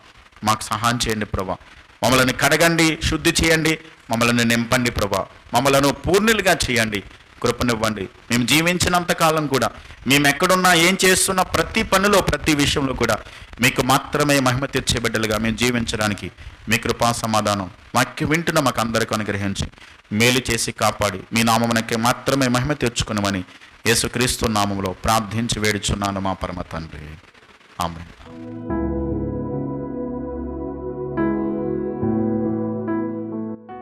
మాకు సహాయం చేయండి ప్రభా. మమ్మల్ని కడగండి, శుద్ధి చేయండి, మమ్మల్ని నింపండి ప్రభా. మమ్మలను పూర్ణులుగా చేయండి, కృపనివ్వండి. మేము జీవించినంత కాలం కూడా మేము ఎక్కడున్నా, ఏం చేస్తున్నా, ప్రతి పనిలో, ప్రతి విషయంలో కూడా మీకు మాత్రమే మహిమ తెచ్చే బిడ్డలుగా మేము జీవించడానికి మీ కృపా సమాధానం మాకు వింటున్న మాకు అందరికీ అనుగ్రహించి మేలు చేసి కాపాడి మీ నామమునకే మాత్రమే మహిమ తెచ్చుకునమని యేసుక్రీస్తు నామములో ప్రార్థించి వేడుచున్నాను మా పరమ తండ్రి. ఆమేన్.